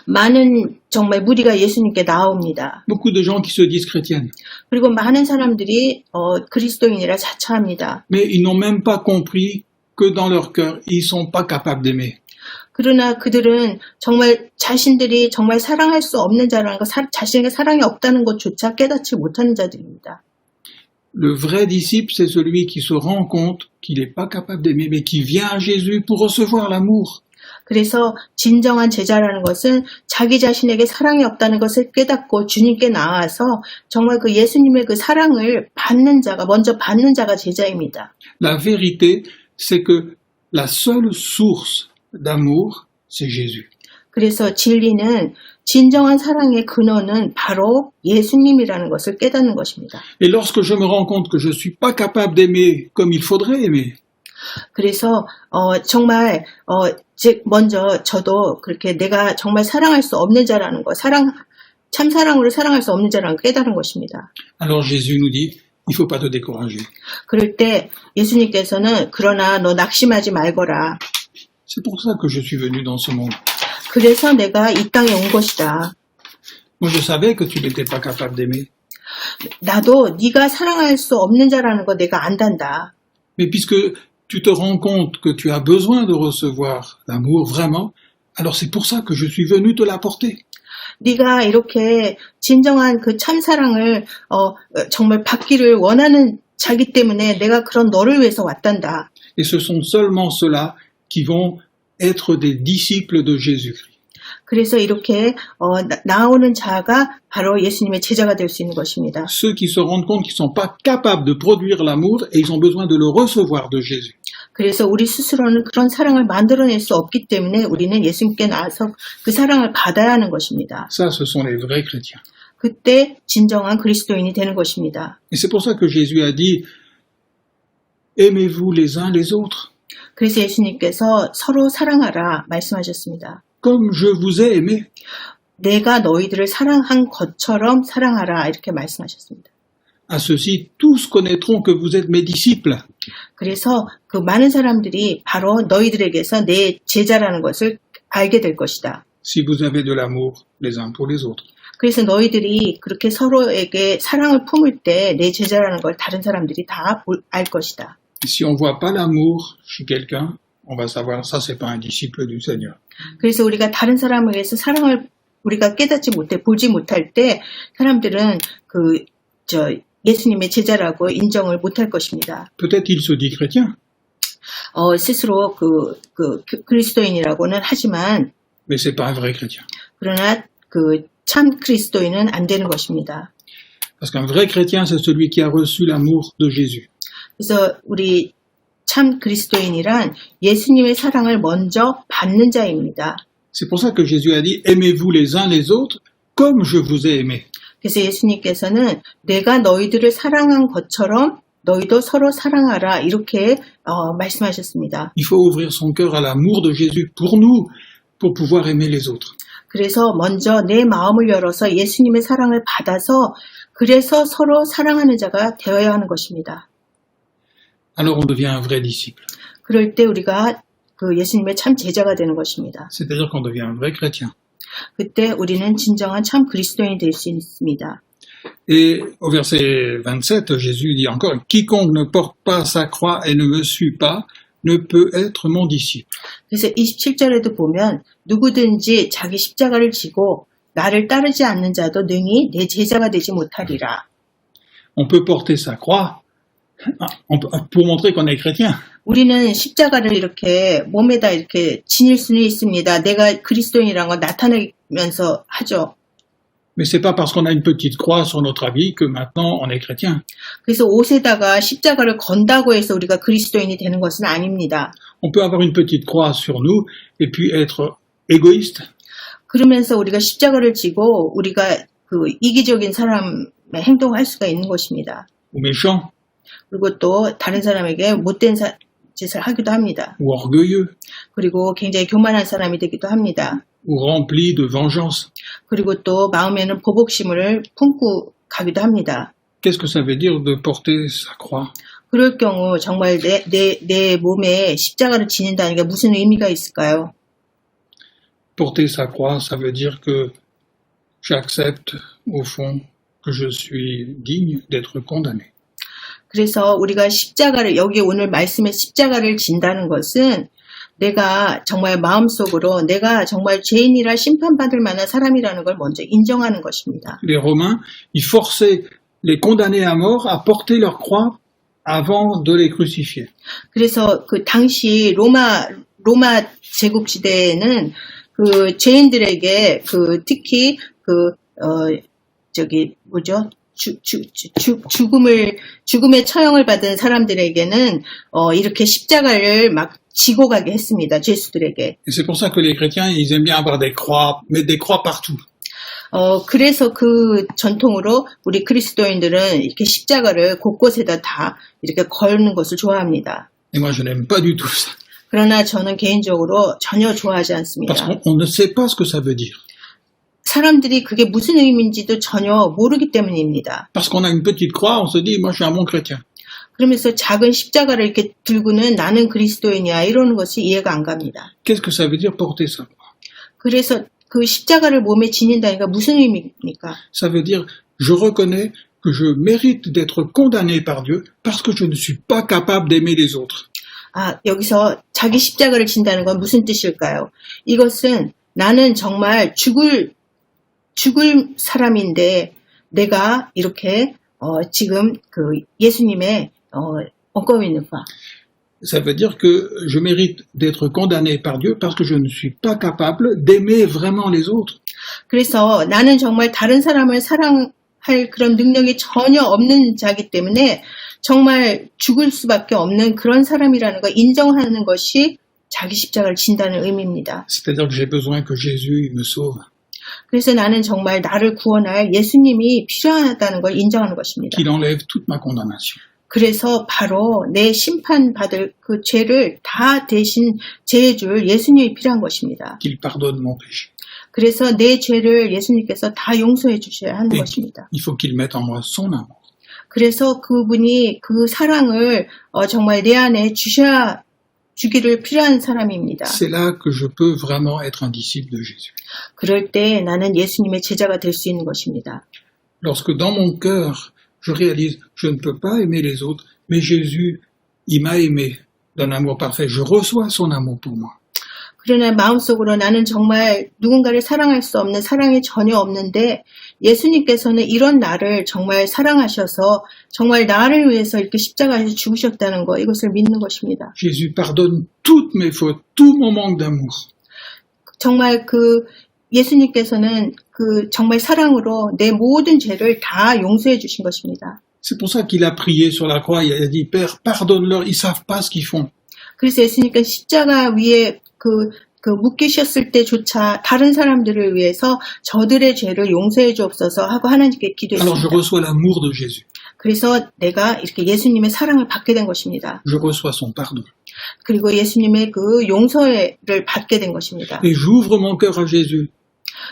많은 정말 무리가 예수님께 나옵니다. Beaucoup de gens qui se disent chrétiennes. 그리고 많은 사람들이 그리스도인이라 자처합니다. Mais ils n'ont même pas compris que dans leur cœur, ils sont pas capables d'aimer. 그러나 그들은 정말 자신들이 정말 사랑할 수 없는 자라는 것, 자신에게 사랑이 없다는 것조차 깨닫지 못하는 자들입니다. Le vrai disciple, c'est celui qui se rend compte qu'il n'est pas capable d'aimer, mais qui vient à Jésus pour recevoir l'amour. 그래서 진정한 제자라는 것은 자기 자신에게 사랑이 없다는 것을 깨닫고 주님께 나와서 정말 그 예수님의 그 사랑을 먼저 받는 자가 제자입니다. La vérité, c'est que la seule source d'amour, c'est Jésus. 그래서 진리는 진정한 사랑의 근원은 바로 예수님이라는 것을 깨닫는 것입니다. Et lorsque je me rends compte que je ne suis pas capable d'aimer comme il faudrait aimer, 그래서 정말 먼저 저도 그렇게 내가 정말 사랑할 수 없는 자라는 것, 참 사랑으로 사랑할 수 없는 자라는 걸 깨달은 것입니다. alors Jésus nous dit, il ne faut pas te décourager. 그럴 때 예수님께서는 그러나 너 낙심하지 말거라. C'est pour ça que je suis venu dans ce monde. 그래서 내가 이 땅에 온 것이다. Moi, je savais que tu n'étais pas capable d'aimer. 나도 네가 사랑할 수 없는 자라는 거 내가 안단다. Mais puisque tu te rends compte que tu as besoin de recevoir l'amour vraiment, alors c'est pour ça que je suis venu te l'apporter. 네가 이렇게 진정한 그 참사랑을 정말 받기를 원하는 자기 때문에 내가 그런 너를 위해서 왔단다. Et ce sont seulement ceux-là qui vont être des disciples de Jésus-Christ. 그래서 이렇게 나오는 자가 바로 예수님의 제자가 될 수 있는 것입니다. Ceux qui se rendent compte qu'ils ne sont pas capables de produire l'amour et ils ont besoin de le recevoir de Jésus. 그래서 우리 스스로는 그런 사랑을 만들어낼 수 없기 때문에 우리는 예수님께 나와서 그 사랑을 받아야 하는 것입니다. Ça, ce sont les vrais chrétiens. 그때 진정한 그리스도인이 되는 것입니다. Et c'est pour ça que Jésus a dit, aimez-vous les uns les autres, 그래서 예수님께서 서로 사랑하라 말씀하셨습니다. comme je vous ai aimé. 내가 너희들을 사랑한 것처럼 사랑하라 이렇게 말씀하셨습니다. À ceux-ci, tous connaîtront que vous êtes mes disciples. 그래서 그 많은 사람들이 바로 너희들에게서 내 제자라는 것을 알게 될 것이다. Si vous avez de l'amour les uns pour les autres. 그래서 너희들이 그렇게 서로에게 사랑을 품을 때 내 제자라는 걸 다른 사람들이 다 알 것이다. Si on voit pas l'amour chez quelqu'un, on va savoir ça c'est pas un disciple du Seigneur. 그래서 우리가 다른 사람에게서 사랑을 우리가 깨닫지 못해 보지 못할 때 사람들은 예수님의 제자라고 인정을 못할 것입니다. Peut-être il se dit chrétien, 스스로 그리스도인이라고는 하지만 mais c'est pas un vrai chrétien. 그러나 참 그리스도인은 안 되는 것입니다. Parce qu'un vrai chrétien, c'est celui qui a reçu l'amour de Jésus. 그래서 우리 참 그리스도인이란 예수님의 사랑을 먼저 받는 자입니다. C'est pour ça que Jésus a dit, aimez-vous les uns les autres comme je vous ai aimé. 그래서 예수님께서는 내가 너희들을 사랑한 것처럼 너희도 서로 사랑하라 이렇게 말씀하셨습니다. Il faut ouvrir son cœur à l'amour de Jésus pour nous, pour pouvoir aimer les autres. 그래서 먼저 내 마음을 열어서 예수님의 사랑을 받아서 그래서 서로 사랑하는 자가 되어야 하는 것입니다. Alors on devient un vrai disciple. 그럴 때 우리가 예수님의 참 제자가 되는 것입니다. C'est-à-dire qu'on devient un vrai chrétien. 그때 우리는 진정한 참 그리스도인이 될 수 있습니다. Et au verset 27, Jésus dit encore, quiconque ne porte pas sa croix et ne me suit pas ne peut être mon disciple. 그래서 27절에도 보면 누구든지 자기 십자가를 지고 나를 따르지 않는 자도 능히 내 제자가 되지 못하리라. On peut porter sa croix pour montrer qu'on est chrétien. 우리는 십자가를 이렇게 몸에다 이렇게 지닐 수는 있습니다. 내가 그리스도인이라는 걸 나타내면서 하죠. Mais c'est pas parce qu'on a une petite croix sur notre habit que maintenant on est chrétien. 그래서 옷에다가 십자가를 건다고 해서 우리가 그리스도인이 되는 것은 아닙니다. On peut avoir une petite croix sur nous et puis être égoïste, 그러면서 우리가 십자가를 지고 우리가 그 이기적인 사람의 행동을 할 수가 있는 것입니다. ou méchant, 그리고 또 다른 사람에게 못된 짓을 하기도 합니다. ou orgueilleux, 그리고 굉장히 교만한 사람이 되기도 합니다. ou rempli de vengeance. 그리고 또 마음에는 보복심을 품고 가기도 합니다. Qu'est-ce que ça veut dire de porter sa croix? 그럴 경우 정말 내 몸에 십자가를 지닌다는 게 무슨 의미가 있을까요? Porter sa croix, ça veut dire que j'accepte au fond que je suis digne d'être condamné. 그래서 우리가 십자가를 여기 오늘 말씀에 십자가를 진다는 것은 내가 정말 마음속으로 내가 정말 죄인이라 심판받을 만한 사람이라는 걸 먼저 인정하는 것입니다. Les Romains, ils forçaient les condamnés à mort à porter leur croix avant de les crucifier. 그래서 그 당시 로마 제국 시대에는 그 죄인들에게 그 특히 죽음의 처형을 받은 사람들에게는 이렇게 십자가를 막 지고 가게 했습니다. 죄수들에게. Et c'est pour ça que les chrétiens, ils aiment bien avoir des croix, mettre des croix partout. 그래서 그 전통으로 우리 그리스도인들은 이렇게 십자가를 곳곳에다 다 이렇게 걸는 것을 좋아합니다. Et moi, je n'aime pas du tout ça. 그러나 저는 개인적으로 전혀 좋아하지 않습니다. Parce qu'on ne sait pas ce que ça veut dire. 사람들이 그게 무슨 의미인지도 전혀 모르기 때문입니다. Parce qu'on a une petite croix, on se dit, moi, je suis un bon chrétien. 그러면서 작은 십자가를 이렇게 들고는 나는 그리스도인이야 이러는 것이 이해가 안 갑니다. Qu'est-ce que ça veut dire porter sa croix? 그래서 그 십자가를 몸에 지닌다니까 무슨 의미입니까? Ça veut dire, je reconnais que je mérite d'être condamné par Dieu parce que je ne suis pas capable d'aimer les autres. 여기서 자기 십자가를 진다는 건 무슨 뜻일까요? 이것은 나는 정말 죽을 사람인데 내가 이렇게 지금 그 예수님의 encore une fois. Ça veut dire que je mérite d'être condamné par Dieu parce que je ne suis pas capable d'aimer vraiment les autres. 그래서 나는 정말 다른 사람을 사랑할 그런 능력이 전혀 없는 자기 때문에 정말 죽을 수밖에 없는 그런 사람이라는 걸 인정하는 것이 자기 십자가를 진다는 의미입니다. C'est-à-dire que j'ai besoin que Jésus me sauve. 그래서 나는 정말 나를 구원할 예수님이 필요하다는 걸 인정하는 것입니다. Qu'il enlève toute ma condamnation. 그래서 바로 내 심판받을 그 죄를 다 대신 제해줄 예수님이 필요한 것입니다. Qu'il pardonne mon péché. 그래서 내 죄를 예수님께서 다 용서해 주셔야 하는 것입니다. Il faut qu'il mette en moi son amour. 그래서 그분이 그 사랑을 정말 내 안에 주기를 필요한 사람입니다. C'est là que je peux vraiment être un disciple de Jésus. 그럴 때 나는 예수님의 제자가 될 수 있는 것입니다. Lorsque dans mon cœur, je réalise, je ne peux pas aimer les autres, mais Jésus, il m'a aimé d'un amour parfait. Je reçois son amour pour moi. 그러나 마음속으로 나는 정말 누군가를 사랑할 수 없는 사랑이 전혀 없는데 예수님께서는 이런 나를 정말 사랑하셔서 정말 나를 위해서 이렇게 십자가에서 죽으셨다는 거 이것을 믿는 것입니다. Jésus pardonne toutes mes fautes, tout mon manque d'amour. 정말 그 예수님께서는 그 정말 사랑으로 내 모든 죄를 다 용서해 주신 것입니다. C'est pour ça qu'il a prié sur la croix, il a dit, Père, pardonne-leur, ils savent pas ce qu'ils font. 그래서 예수님께서 십자가 위에 묶이셨을 때조차 다른 사람들을 위해서 저들의 죄를 용서해 주옵소서 하고 하나님께 Alors je 기도했습니다. reçois l'amour de Jésus. 그래서 내가 이렇게 예수님의 사랑을 받게 된 것입니다. Je reçois son pardon. 그리고 예수님의 그 용서를 받게 된 것입니다. Et j'ouvre mon cœur à Jésus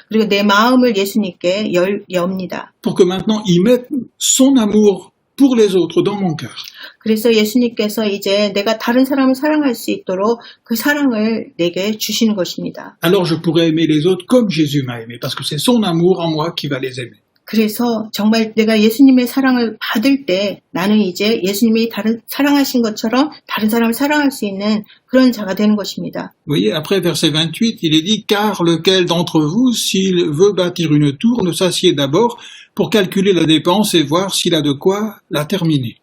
그리고 내 마음을 예수님께 엽니다. pour que maintenant il mette son amour pour les autres dans mon cœur. 그래서 예수님께서 이제 내가 다른 사람을 사랑할 수 있도록 그 사랑을 내게 주시는 것입니다. Alors je pourrai aimer les autres comme Jésus m'a aimé, parce que c'est son amour en moi qui va les aimer. 그래서 정말 내가 예수님의 사랑을 받을 때 나는 이제 예수님이 사랑하신 것처럼 다른 사람을 사랑할 수 있는 그런 자가 되는 것입니다. Vous voyez, après verset 28, il est dit, car lequel d'entre vous, s'il veut bâtir une tour, ne s'assied d'abord pour calculer la dépense et voir s'il a de quoi la terminer.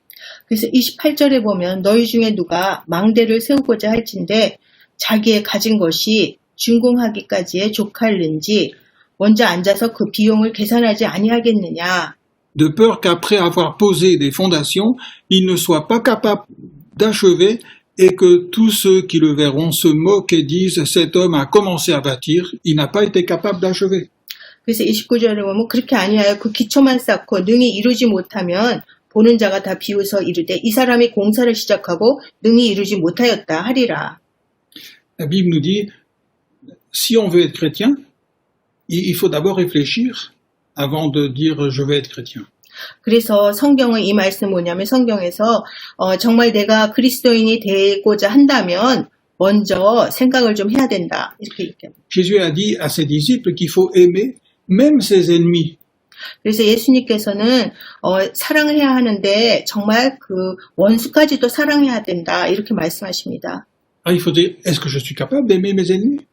그래서 28절에 보면 너희 중에 누가 망대를 세우고자 할진대 자기의 가진 것이 준공하기까지에 족할는지 먼저 앉아서 그 비용을 계산하지 아니하겠느냐. De peur qu'après avoir posé des fondations, il ne soit pas capable d'achever et que tous ceux qui le verront se moquent et disent « Cet homme a commencé à bâtir, il n'a pas été capable d'achever. » 그래서 29절에 보면 그렇게 아니하여 그 기초만 쌓고 능히 이루지 못하면 보는 자가 다 비웃어 이르되 이 사람이 공사를 시작하고 능히 이루지 못하였다 하리라. La Bible nous dit, si on veut être chrétien, il faut d'abord réfléchir avant de dire je vais être chrétien. 그래서 성경의 이 말씀 뭐냐면 성경에서 정말 내가 그리스도인이 되고자 한다면 먼저 생각을 좀 해야 된다. 이렇게 얘기합니다. Jésus a dit à ses disciples qu'il faut aimer même ses ennemis. 그래서 예수님께서는 사랑을 해야 하는데 정말 그 원수까지도 사랑해야 된다. 이렇게 말씀하십니다. Alors il faut dire, est-ce que je suis capable d'aimer mes ennemis?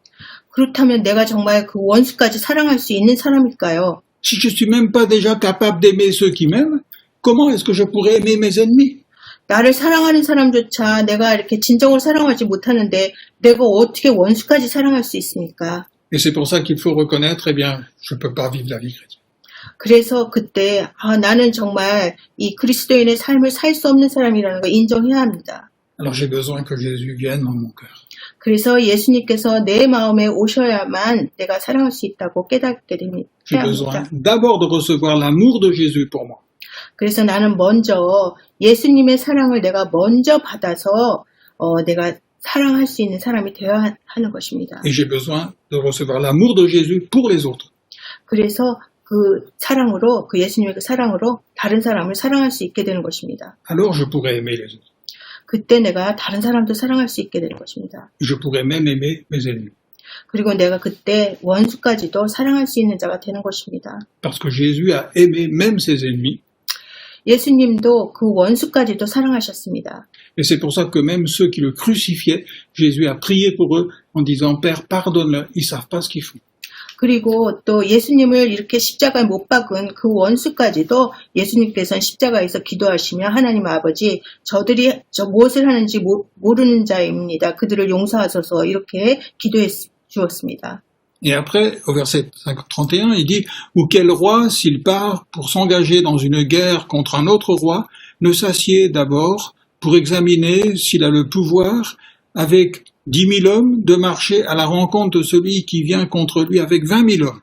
그렇다면 내가 정말 그 원수까지 사랑할 수 있는 사람일까요? Si je suis même pas déjà capable d'aimer ceux qui m'aiment, comment est-ce que je pourrais aimer mes ennemis? 나를 사랑하는 사람조차 내가 이렇게 진정으로 사랑하지 못하는데 내가 어떻게 원수까지 사랑할 수 있습니까? Et c'est pour ça qu'il faut reconnaître, eh bien, je peux pas vivre la vie chrétienne. 그래서 그때 나는 정말 이 그리스도인의 삶을 살 수 없는 사람이라는 걸 인정해야 합니다. Alors j'ai besoin que Jésus vienne dans mon cœur. 그래서 예수님께서 내 마음에 오셔야만 내가 사랑할 수 있다고 깨닫게 됩니다. J'ai besoin d'abord de recevoir l'amour de Jésus pour moi. 그래서 나는 먼저 예수님의 사랑을 내가 먼저 받아서 내가 사랑할 수 있는 사람이 되어야 하는 것입니다. Et j'ai besoin de recevoir l'amour de Jésus pour les autres. 그래서 그 사랑으로, 그 예수님의 그 사랑으로 다른 사람을 사랑할 수 있게 되는 것입니다. Alors je pourrais aimer les autres. 그때 내가 다른 사람도 사랑할 수 있게 되는 것입니다. Je pourrais même aimer mes ennemis. 그리고 내가 그때 원수까지도 사랑할 수 있는 자가 되는 것입니다. Parce que Jésus a aimé même ses ennemis. 예수님도 그 원수까지도 사랑하셨습니다. Et c'est pour ça que même ceux qui le crucifiaient, Jésus a prié pour eux en disant, Père, pardonne-leur, ils savent pas ce qu'ils font. 그리고 또 예수님을 이렇게 십자가에 못 박은 그 원수까지도 예수님께서는 십자가에서 기도하시며 하나님 아버지 저들이 무엇을 하는지 모르는 자입니다. 그들을 용서하소서 이렇게 기도해 주었습니다. Et après, au verset 31, il dit « Ou quel roi, s'il part pour s'engager dans une guerre contre un autre roi, ne s'assied d'abord pour examiner s'il a le pouvoir avec 10 000 hommes de marcher à la rencontre de celui qui vient contre lui avec 20 000 hommes. »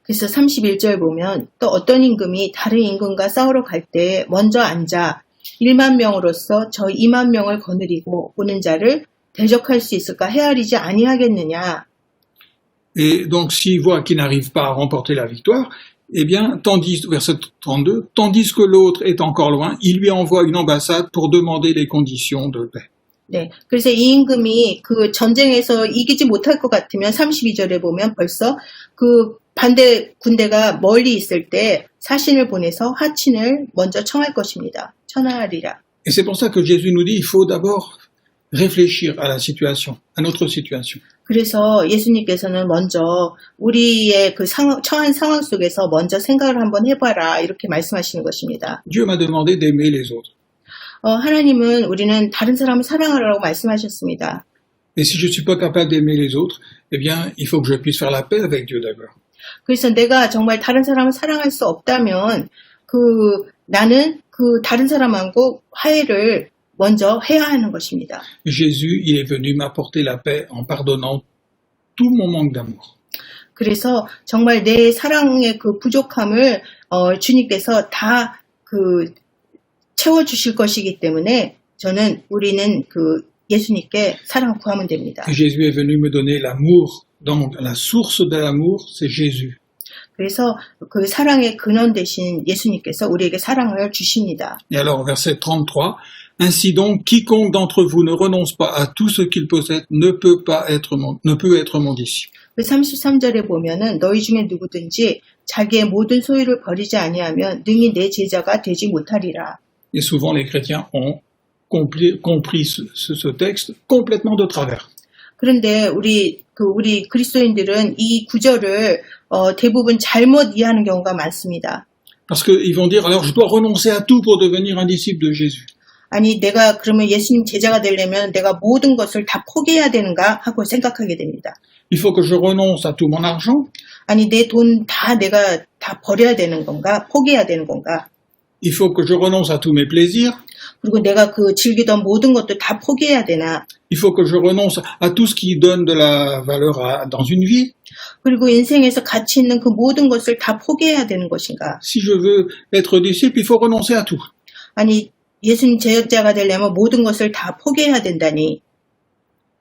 그래서 31절 보면 또 어떤 임금이 다른 임금과 싸우러 갈 때 먼저 앉아 1만 명으로서 저 2만 명을 거느리고 오는 자를 대적할 수 있을까 헤아리지 아니하겠느냐. Et donc, s'il voit qu'il n'arrive pas à remporter la victoire, eh bien, verset 32, tandis que l'autre est encore loin, il lui envoie une ambassade pour demander les conditions de paix. 네, 그래서 이 임금이 그 전쟁에서 이기지 못할 것 같으면 32절에 보면 벌써 그 반대 군대가 멀리 있을 때 사신을 보내서 하친을 먼저 청할 것입니다. 청하리라. Et c'est pour ça que Jésus nous dit, il faut d'abord réfléchir à la situation, à notre situation. 그래서 예수님께서는 먼저 우리의 그 처한 상황 속에서 먼저 생각을 한번 해봐라 이렇게 말씀하시는 것입니다. Dieu m'a demandé d'aimer les autres. 하나님은 우리는 다른 사람을 사랑하라고 말씀하셨습니다. Et si je suis pas capable d'aimer les autres, eh bien, il faut que je puisse faire la paix avec Dieu d'abord. 그래서 내가 정말 다른 사람을 사랑할 수 없다면 나는 그 다른 사람하고 화해를 먼저 해야 하는 것입니다. Jésus, il est venu m'apporter la paix en pardonnant tout mon manque d'amour. 그래서 정말 내 사랑의 그 부족함을 주님께서 다 채워주실 것이기 때문에 우리는 예수님께 사랑을 구하면 됩니다. Jésus est venu me donner l'amour. Donc la source de l'amour, c'est Jésus. 그래서 그 사랑의 근원 되신 예수님께서 우리에게 사랑을 주십니다. Et alors, verset 33, ainsi donc, quiconque d'entre vous ne renonce pas à tout ce qu'il possède ne peut être mon disciple. 33절에 보면은 너희 중에 누구든지 자기의 모든 소유를 버리지 아니하면 능히 내 제자가 되지 못하리라. Et souvent les chrétiens ont compris ce texte complètement de travers. 그런데 우리 그리스도인들은 이 구절을 대부분 잘못 이해하는 경우가 많습니다. Parce qu'ils vont dire, alors je dois renoncer à tout pour devenir un disciple de Jésus. 아니 내가 그러면 예수님 제자가 되려면 내가 모든 것을 다 포기해야 되는가 하고 생각하게 됩니다. Il faut que je renonce à tout mon argent. 아니 내 돈 내가 다 버려야 되는 건가? 포기해야 되는 건가? Il faut que je renonce à tous mes plaisirs. 그리고 내가 그 즐기던 모든 것도 다 포기해야 되나? Il faut que je renonce à tout ce qui donne de la valeur dans une vie. 그리고 인생에서 가치 있는 그 모든 것을 다 포기해야 되는 것인가? Si je veux être disciple, il faut renoncer à tout. 아니, 예수님 제자가 되려면 모든 것을 다 포기해야 된다니.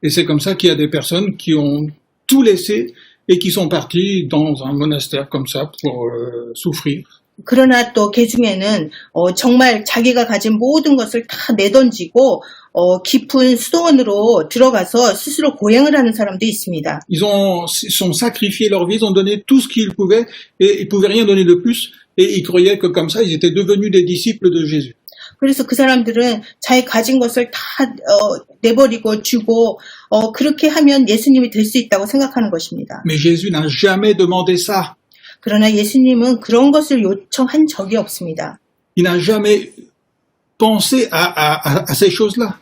Et c'est comme ça qu'il y a des personnes qui ont tout laissé et qui sont partis dans un monastère comme ça pour souffrir. 그러나 또 그 중에는 정말 자기가 가진 모든 것을 다 내던지고 깊은 수도원으로 들어가서 스스로 고행을 하는 사람도 있습니다. Ils sont sacrifiés leur vie, ils ont donné tout ce qu'ils pouvaient et ils pouvaient rien donner de plus et ils croyaient que comme ça ils étaient devenus des disciples de Jésus. 그래서 그 사람들은 자기 가진 것을 다 내버리고 주고 그렇게 하면 예수님이 될 수 있다고 생각하는 것입니다. Mais Jésus n'a jamais demandé ça. 그러나 예수님은 그런 것을 요청한 적이 없습니다. Il n'a jamais pensé à ces choses-là.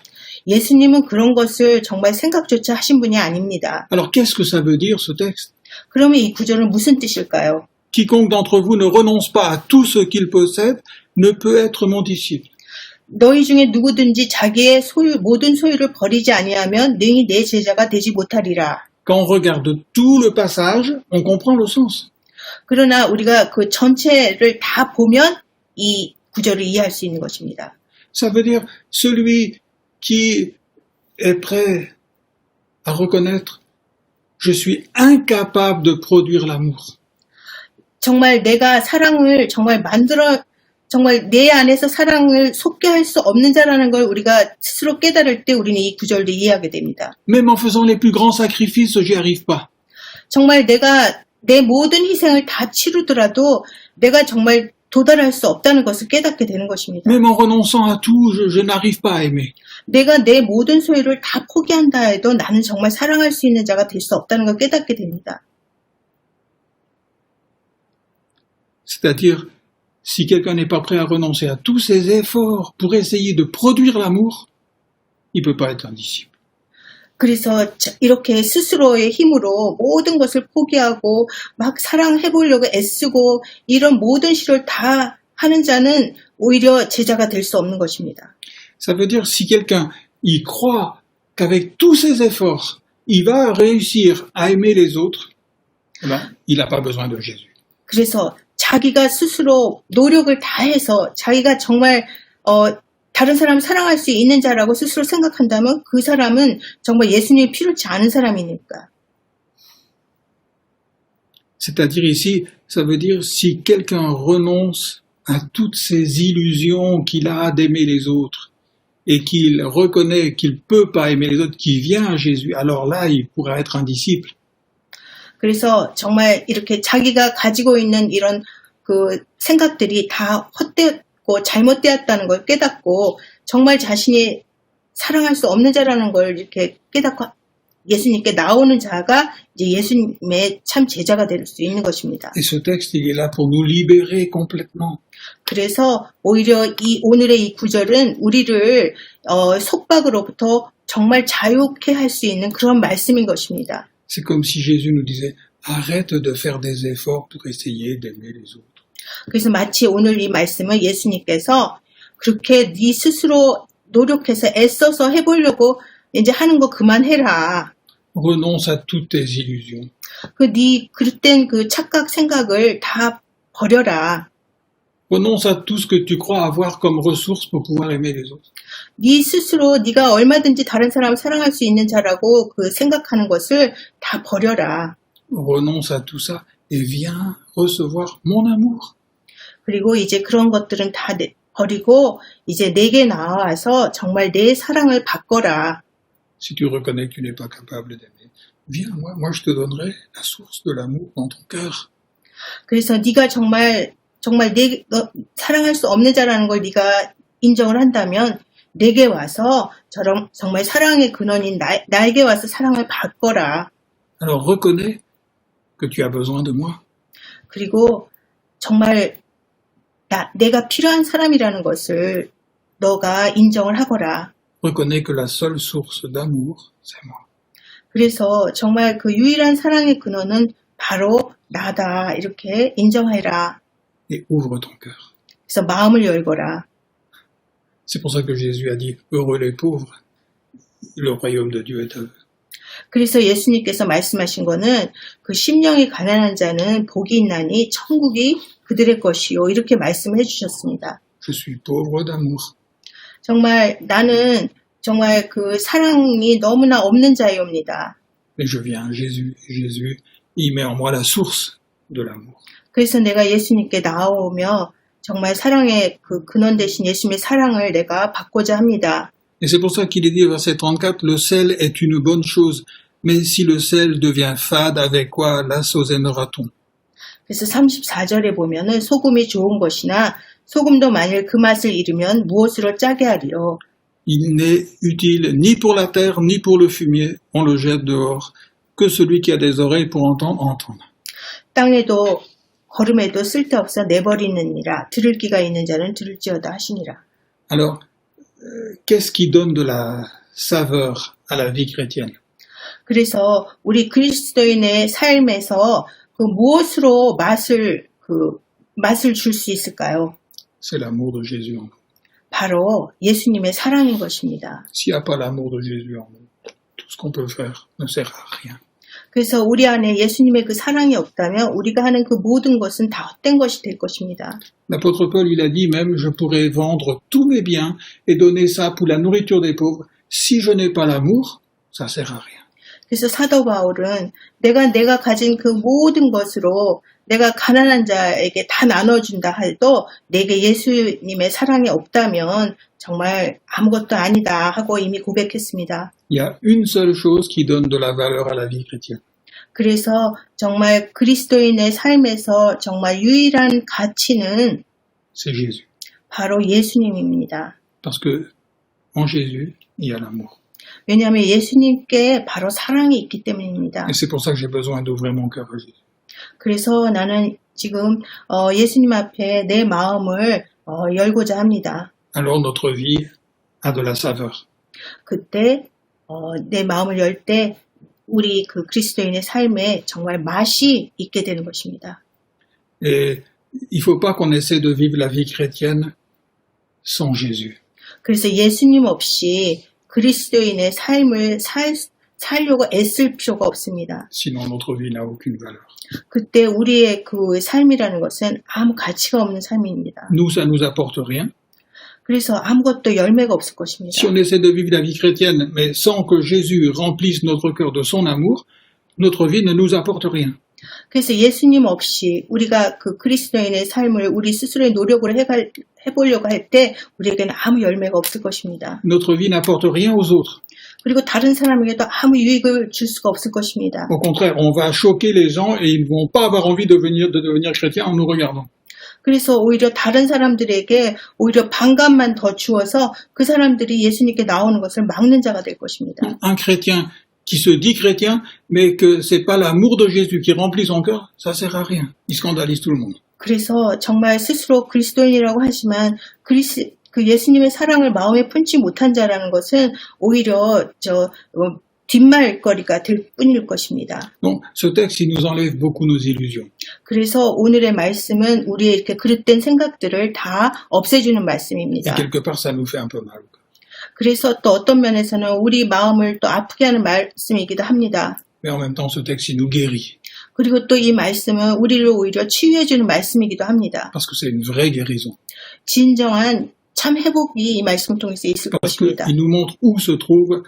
예수님은 그런 것을 정말 생각조차 하신 분이 아닙니다. Alors qu'est-ce que ça veut dire ce texte? 그러면 이 구절은 무슨 뜻일까요? Quiconque d'entre vous ne renonce pas à tout ce qu'il possède ne peut être mon disciple. 너희 중에 누구든지 자기의 모든 소유를 버리지 아니하면 능히 내 제자가 되지 못하리라. Quand on regarde tout le passage, on comprend le sens. 그러나 우리가 그 전체를 다 보면 이 구절을 이해할 수 있는 것입니다. Ça veut dire celui qui est prêt à reconnaître je suis incapable de produire l'amour. 정말 내가 사랑을 정말 내 안에서 사랑을 솟게 할 수 없는 자라는 걸 우리가 스스로 깨달을 때 우리는 이 구절도 이해하게 됩니다. Même en faisant les plus grands sacrifices, j'y arrive pas. 정말 내가 내 모든 희생을 다 치르더라도 내가 정말 도달할 수 없다는 것을 깨닫게 되는 것입니다. Même en renonçant à tout, je n'arrive pas à aimer. 내가 내 모든 소유를 다 포기한다 해도 나는 정말 사랑할 수 있는 자가 될 수 없다는 걸 깨닫게 됩니다. C'est-à-dire, si quelqu'un n'est pas prêt à renoncer à tous ses efforts pour essayer de produire l'amour, il ne peut pas être un disciple. 그래서 이렇게 스스로의 힘으로 모든 것을 포기하고 막 사랑해보려고 애쓰고 이런 모든 시를 다 하는 자는 오히려 제자가 될 수 없는 것입니다. Ça veut dire si quelqu'un y croit qu'avec tous ses efforts, il va réussir à aimer les autres, eh ben, il n'a pas besoin de Jésus. 그래서 자기가 스스로 노력을 다해서 자기가 정말 다른 사람을 사랑할 수 있는 자라고 스스로 생각한다면 그 사람은 정말 예수님이 필요치 않은 사람이니까. C'est-à-dire ici, ça veut dire si quelqu'un renonce à toutes ces illusions qu'il a d'aimer les autres et qu'il reconnaît qu'il ne peut pas aimer les autres, qu'il vient à Jésus, alors là, il pourra être un disciple. 그래서 정말 이렇게 자기가 가지고 있는 이런 그 생각들이 다 헛되었고 잘못되었다는 걸 깨닫고 정말 자신이 사랑할 수 없는 자라는 걸 이렇게 깨닫고 예수님께 나오는 자가 이제 예수님의 참 제자가 될 수 있는 것입니다. Et ce texte, il est là pour nous libérer complètement. 그래서 오히려 이 오늘의 이 구절은 우리를 속박으로부터 정말 자유케 할 수 있는 그런 말씀인 것입니다. C'est comme si Jésus nous disait arrête de faire des efforts pour essayer d'aimer les autres. 그래서 마치 오늘 이 말씀은 예수님께서 그렇게 네 스스로 노력해서 애써서 해보려고 이제 하는 거 그만해라. Renonce à toutes tes illusions. 네 그릇된 그 착각 생각을 다 버려라. Renonce à tout ce que tu crois avoir comme ressource pour pouvoir aimer les autres. 네 스스로 네가 얼마든지 다른 사람을 사랑할 수 있는 자라고 그 생각하는 것을 다 버려라. Renonce à tout ça et viens recevoir mon amour. 그리고 이제 그런 것들은 다 버리고 이제 내게 나와서 정말 내 사랑을 받거라. Si tu reconnais que tu n'es pas capable d'aimer, viens, moi je te donnerai la source de l'amour dans ton cœur. 그래서 네가 정말 너 사랑할 수 없는 자라는 걸 네가 인정을 한다면 내게 와서 정말 사랑의 근원인 나에게 와서 사랑을 받거라. Alors reconnais que tu as besoin de moi. 그리고 정말 내가 필요한 사람이라는 것을 너가 인정을 하거라. Reconnais que la seule source d'amour, c'est moi. 그래서 정말 그 유일한 사랑의 근원은 바로 나다. 이렇게 인정해라. Et ouvre ton cœur. 그래서 마음을 열거라. C'est pour ça que Jésus a dit, heureux les pauvres, le royaume de Dieu est à eux. 그래서 예수님께서 말씀하신 거는 그 심령이 가난한 자는 복이 있나니 천국이 그들의 것이요. 이렇게 말씀해 주셨습니다. Je suis pauvre d'amour. 정말 나는 정말 그 사랑이 너무나 없는 자이옵니다. Mais je viens à Jésus. Jésus, il met en moi la source de l'amour. 그래서 내가 예수님께 나오며 정말 사랑의 그 근원 대신 예수님의 사랑을 내가 받고자 합니다. Et c'est pour ça qu'il est dit, verset 34, le sel est une bonne chose, mais si le sel devient fade, avec quoi la sauce aimera-t-on? 그래서 34절에 보면은 소금이 좋은 것이나 소금도 만일 그 맛을 잃으면 무엇으로 짜게 하리요? Il n'est utile ni pour la terre, ni pour le fumier, on le jette dehors, que celui qui a des oreilles pour entendre, entendre. 땅에도 거름에도 쓸데없어 내버리느니라 들을 귀가 있는 자는 들을지어다 하시니라. Alors, qu'est-ce qui donne de la saveur à la vie chrétienne? 그래서 우리 그리스도인의 삶에서 그 무엇으로 맛을 줄 수 있을까요? C'est l'amour de Jésus en nous. 바로 예수님의 사랑인 것입니다. S'il n'y a pas l'amour de Jésus en nous, tout ce qu'on peut faire ne sert à rien. 그래서 우리 안에 예수님의 그 사랑이 없다면 우리가 하는 그 모든 것은 다 헛된 것이 될 것입니다. L'apôtre Paul, il a dit même, je pourrais vendre tous mes biens et donner ça pour la nourriture des pauvres. Si je n'ai pas l'amour, ça sert à rien. 그래서 사도 바울은 내가 가진 그 모든 것으로 내가 가난한 자에게 다 나눠준다 해도 내게 예수님의 사랑이 없다면 정말 아무것도 아니다 하고 이미 고백했습니다. Il y a une seule chose qui donne de la valeur à la vie chrétienne. 그래서 정말 그리스도인의 삶에서 정말 유일한 가치는 C'est Jésus. 바로 예수님입니다. Parce que en Jésus, il y a l'amour. 왜냐하면 예수님께 바로 사랑이 있기 때문입니다. Et c'est pour ça que j'ai besoin d'ouvrir mon cœur à Jésus. 그래서 나는 지금 예수님 앞에 내 마음을 열고자 합니다. Alors notre vie a de la saveur. 그때 내 마음을 열 때 우리 그 그리스도인의 삶에 정말 맛이 있게 되는 것입니다. Et il faut pas qu'on essaie de vivre la vie chrétienne sans Jésus. 그래서 예수님 없이 그리스도인의 삶을 살려고 애쓸 필요가 없습니다. Sinon notre vie n'a aucune valeur. 그때 우리의 그 삶이라는 것은 아무 가치가 없는 삶입니다. Nous, ça nous apporte rien. 그래서 아무것도 열매가 없을 것입니다. Si on essaie de vivre la vie chrétienne, mais sans que Jésus remplisse notre cœur de son amour, notre vie ne nous apporte rien. 그래서 예수님 없이 우리가 그 그리스도인의 삶을 우리 스스로의 노력으로 해보려고 할 때 우리에게는 아무 열매가 없을 것입니다. Notre vie n'apporte rien aux autres. 그리고 다른 사람에게도 아무 유익을 줄 수가 없을 것입니다. Au contraire, on va choquer les gens et ils ne vont pas avoir envie de devenir chrétiens en nous regardant. 그래서 오히려 다른 사람들에게 오히려 반감만 더 주어서 그 사람들이 예수님께 나오는 것을 막는 자가 될 것입니다. Un chrétien qui se dit chrétien, mais que c'est pas l'amour de Jésus qui remplit son cœur, ça sert à rien. Il scandalise tout le monde. 그래서 정말 스스로 그리스도인이라고 하지만 그 예수님의 사랑을 마음에 품지 못한 자라는 것은 오히려 뒷말거리가 될 뿐일 것입니다. Donc, ce texte, il nous enlève beaucoup nos illusions. 그래서 오늘의 말씀은 우리의 이렇게 그릇된 생각들을 다 없애주는 Et 말씀입니다. quelque part, ça nous fait un peu mal. 그래서 또 어떤 면에서는 우리 마음을 또 아프게 하는 말씀이기도 합니다. Mais en même temps, ce texte, il nous guérit. 그리고 또 이 말씀은 우리를 오히려 치유해주는 말씀이기도 합니다. Parce que c'est une vraie guérison. 진정한 참 회복이 이 말씀을 통해서 있을 Parce 것입니다. qu'il nous montre où se trouve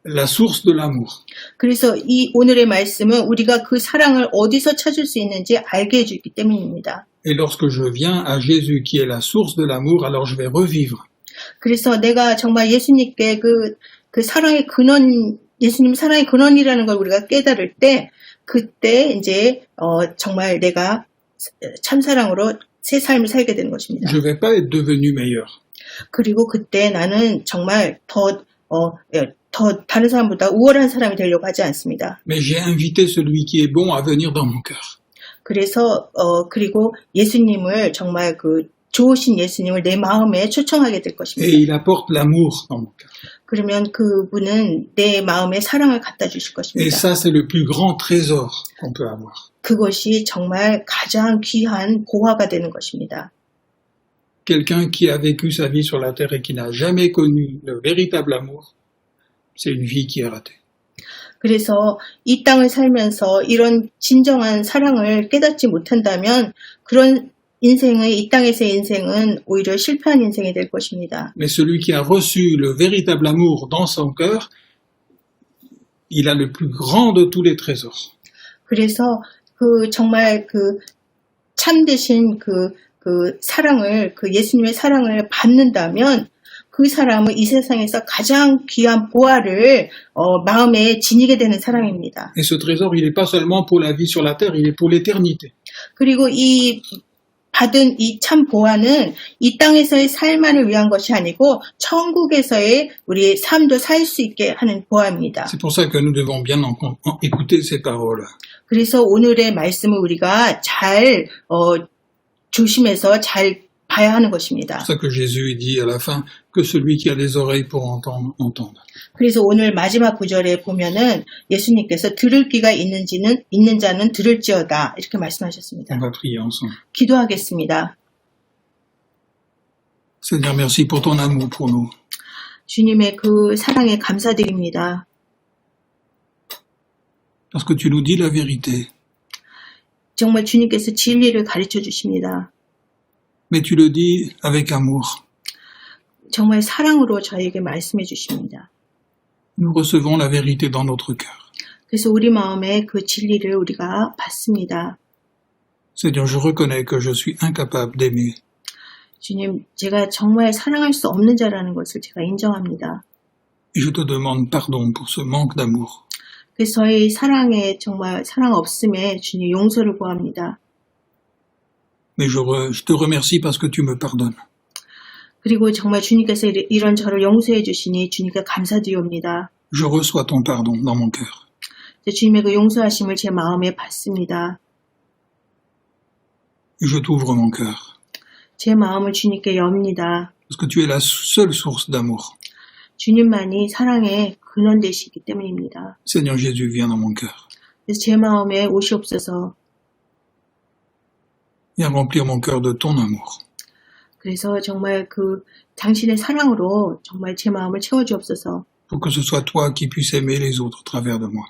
la source de l'amour. 그래서 이 오늘의 말씀은 우리가 그 사랑을 어디서 찾을 수 있는지 알게 해주기 때문입니다. Et lorsque je viens à Jésus, qui est la source de l'amour, alors je vais revivre. 그래서 내가 정말 예수님께 그 사랑의 근원, 예수님 사랑의 근원이라는 걸 우리가 깨달을 때, 그때 이제 정말 내가 참사랑으로 새 삶을 살게 되는 것입니다. Je vais pas être devenu meilleur. 그리고 그때 나는 정말 더 다른 사람보다 우월한 사람이 되려고 하지 않습니다. Mais j'ai invité celui qui est bon à venir dans mon cœur. 그래서 그리고 예수님을 정말 그 좋으신 예수님을 내 마음에 초청하게 될 Et 것입니다. il apporte l'amour dans mon cœur. 그러면 그분은 내 마음에 사랑을 갖다 주실 Et 것입니다. ça, c'est le plus grand trésor qu'on peut avoir. 그것이 정말 가장 귀한 보화가 되는 것입니다. quelqu'un qui a vécu sa vie sur la terre et qui n'a jamais connu le véritable amour, c'est une vie qui est ratée. 그래서 이 땅을 살면서 이런 진정한 사랑을 깨닫지 못한다면 그런 인생의 이 땅에서의 인생은 오히려 실패한 인생이 될 것입니다. Mais celui qui a reçu le véritable amour dans son cœur, il a le plus grand de tous les trésors. 그래서 정말 참되신 사랑을, 예수님의 사랑을 받는다면 그 사람은 이 세상에서 가장 귀한 보화를 마음에 지니게 되는 사람입니다. Et ce trésor, il n'est pas seulement pour la vie sur la terre, il est pour l'éternité. 그리고 받은 이 참 보화는 이 땅에서의 삶만을 위한 것이 아니고 천국에서의 우리의 삶도 살 수 있게 하는 보화입니다. C'est pour ça que nous devons bien écouter ces paroles. 그래서 오늘의 말씀을 우리가 잘 조심해서 잘 봐야 하는 것입니다. C'est pour ça que Jésus dit à la fin que celui qui a des oreilles pour entendre, entende. 그래서 오늘 마지막 구절에 보면은 예수님께서 들을 귀가 있는 자는 들을지어다 이렇게 말씀하셨습니다. On va prier ensemble. 기도하겠습니다. Seigneur, merci pour ton amour pour nous. 주님의 그 사랑에 감사드립니다. Parce que tu nous dis la vérité. 정말 주님께서 진리를 가르쳐 주십니다. Mais tu le dis avec amour. 정말 사랑으로 저에게 말씀해 주십니다. Nous recevons la vérité dans notre cœur. 그래서 우리 마음에 그 진리를 우리가 받습니다. Seigneur, je reconnais que je suis incapable d'aimer. 주님, 제가 정말 사랑할 수 없는 자라는 것을 제가 인정합니다. Et je te demande pardon pour ce manque d'amour. 그래서 저의 사랑에 정말 사랑 없음에 주님 용서를 구합니다. Mais je te remercie parce que tu me pardonnes. 그리고 정말 주님께서 이런 저를 용서해 주시니 주님께 감사드립니다. Je reçois ton pardon dans mon cœur. 주님의 그 용서하심을 제 마음에 받습니다. Et je t'ouvre mon cœur. 제 마음을 주님께 엽니다. Parce que tu es la seule source d'amour. 주님만이 사랑의 근원 되시기 때문입니다. Seigneur Jésus, viens dans mon cœur. 그래서 제 마음에 오시옵소서. Viens remplir mon cœur de ton amour. 그래서 정말 당신의 사랑으로 정말 제 마음을 채워주옵소서. Pour que ce soit toi qui puisses aimer les autres au travers de moi.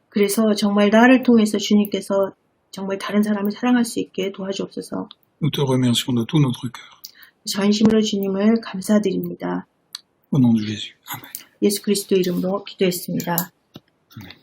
그래서 정말 나를 통해서 주님께서 정말 다른 사람을 사랑할 수 있게 도와주옵소서. Nous te remercions de tout notre cœur. 전심으로 주님을 감사드립니다. Au nom de Jésus. Amen. 예수 그리스도 이름으로 기도했습니다. Amen.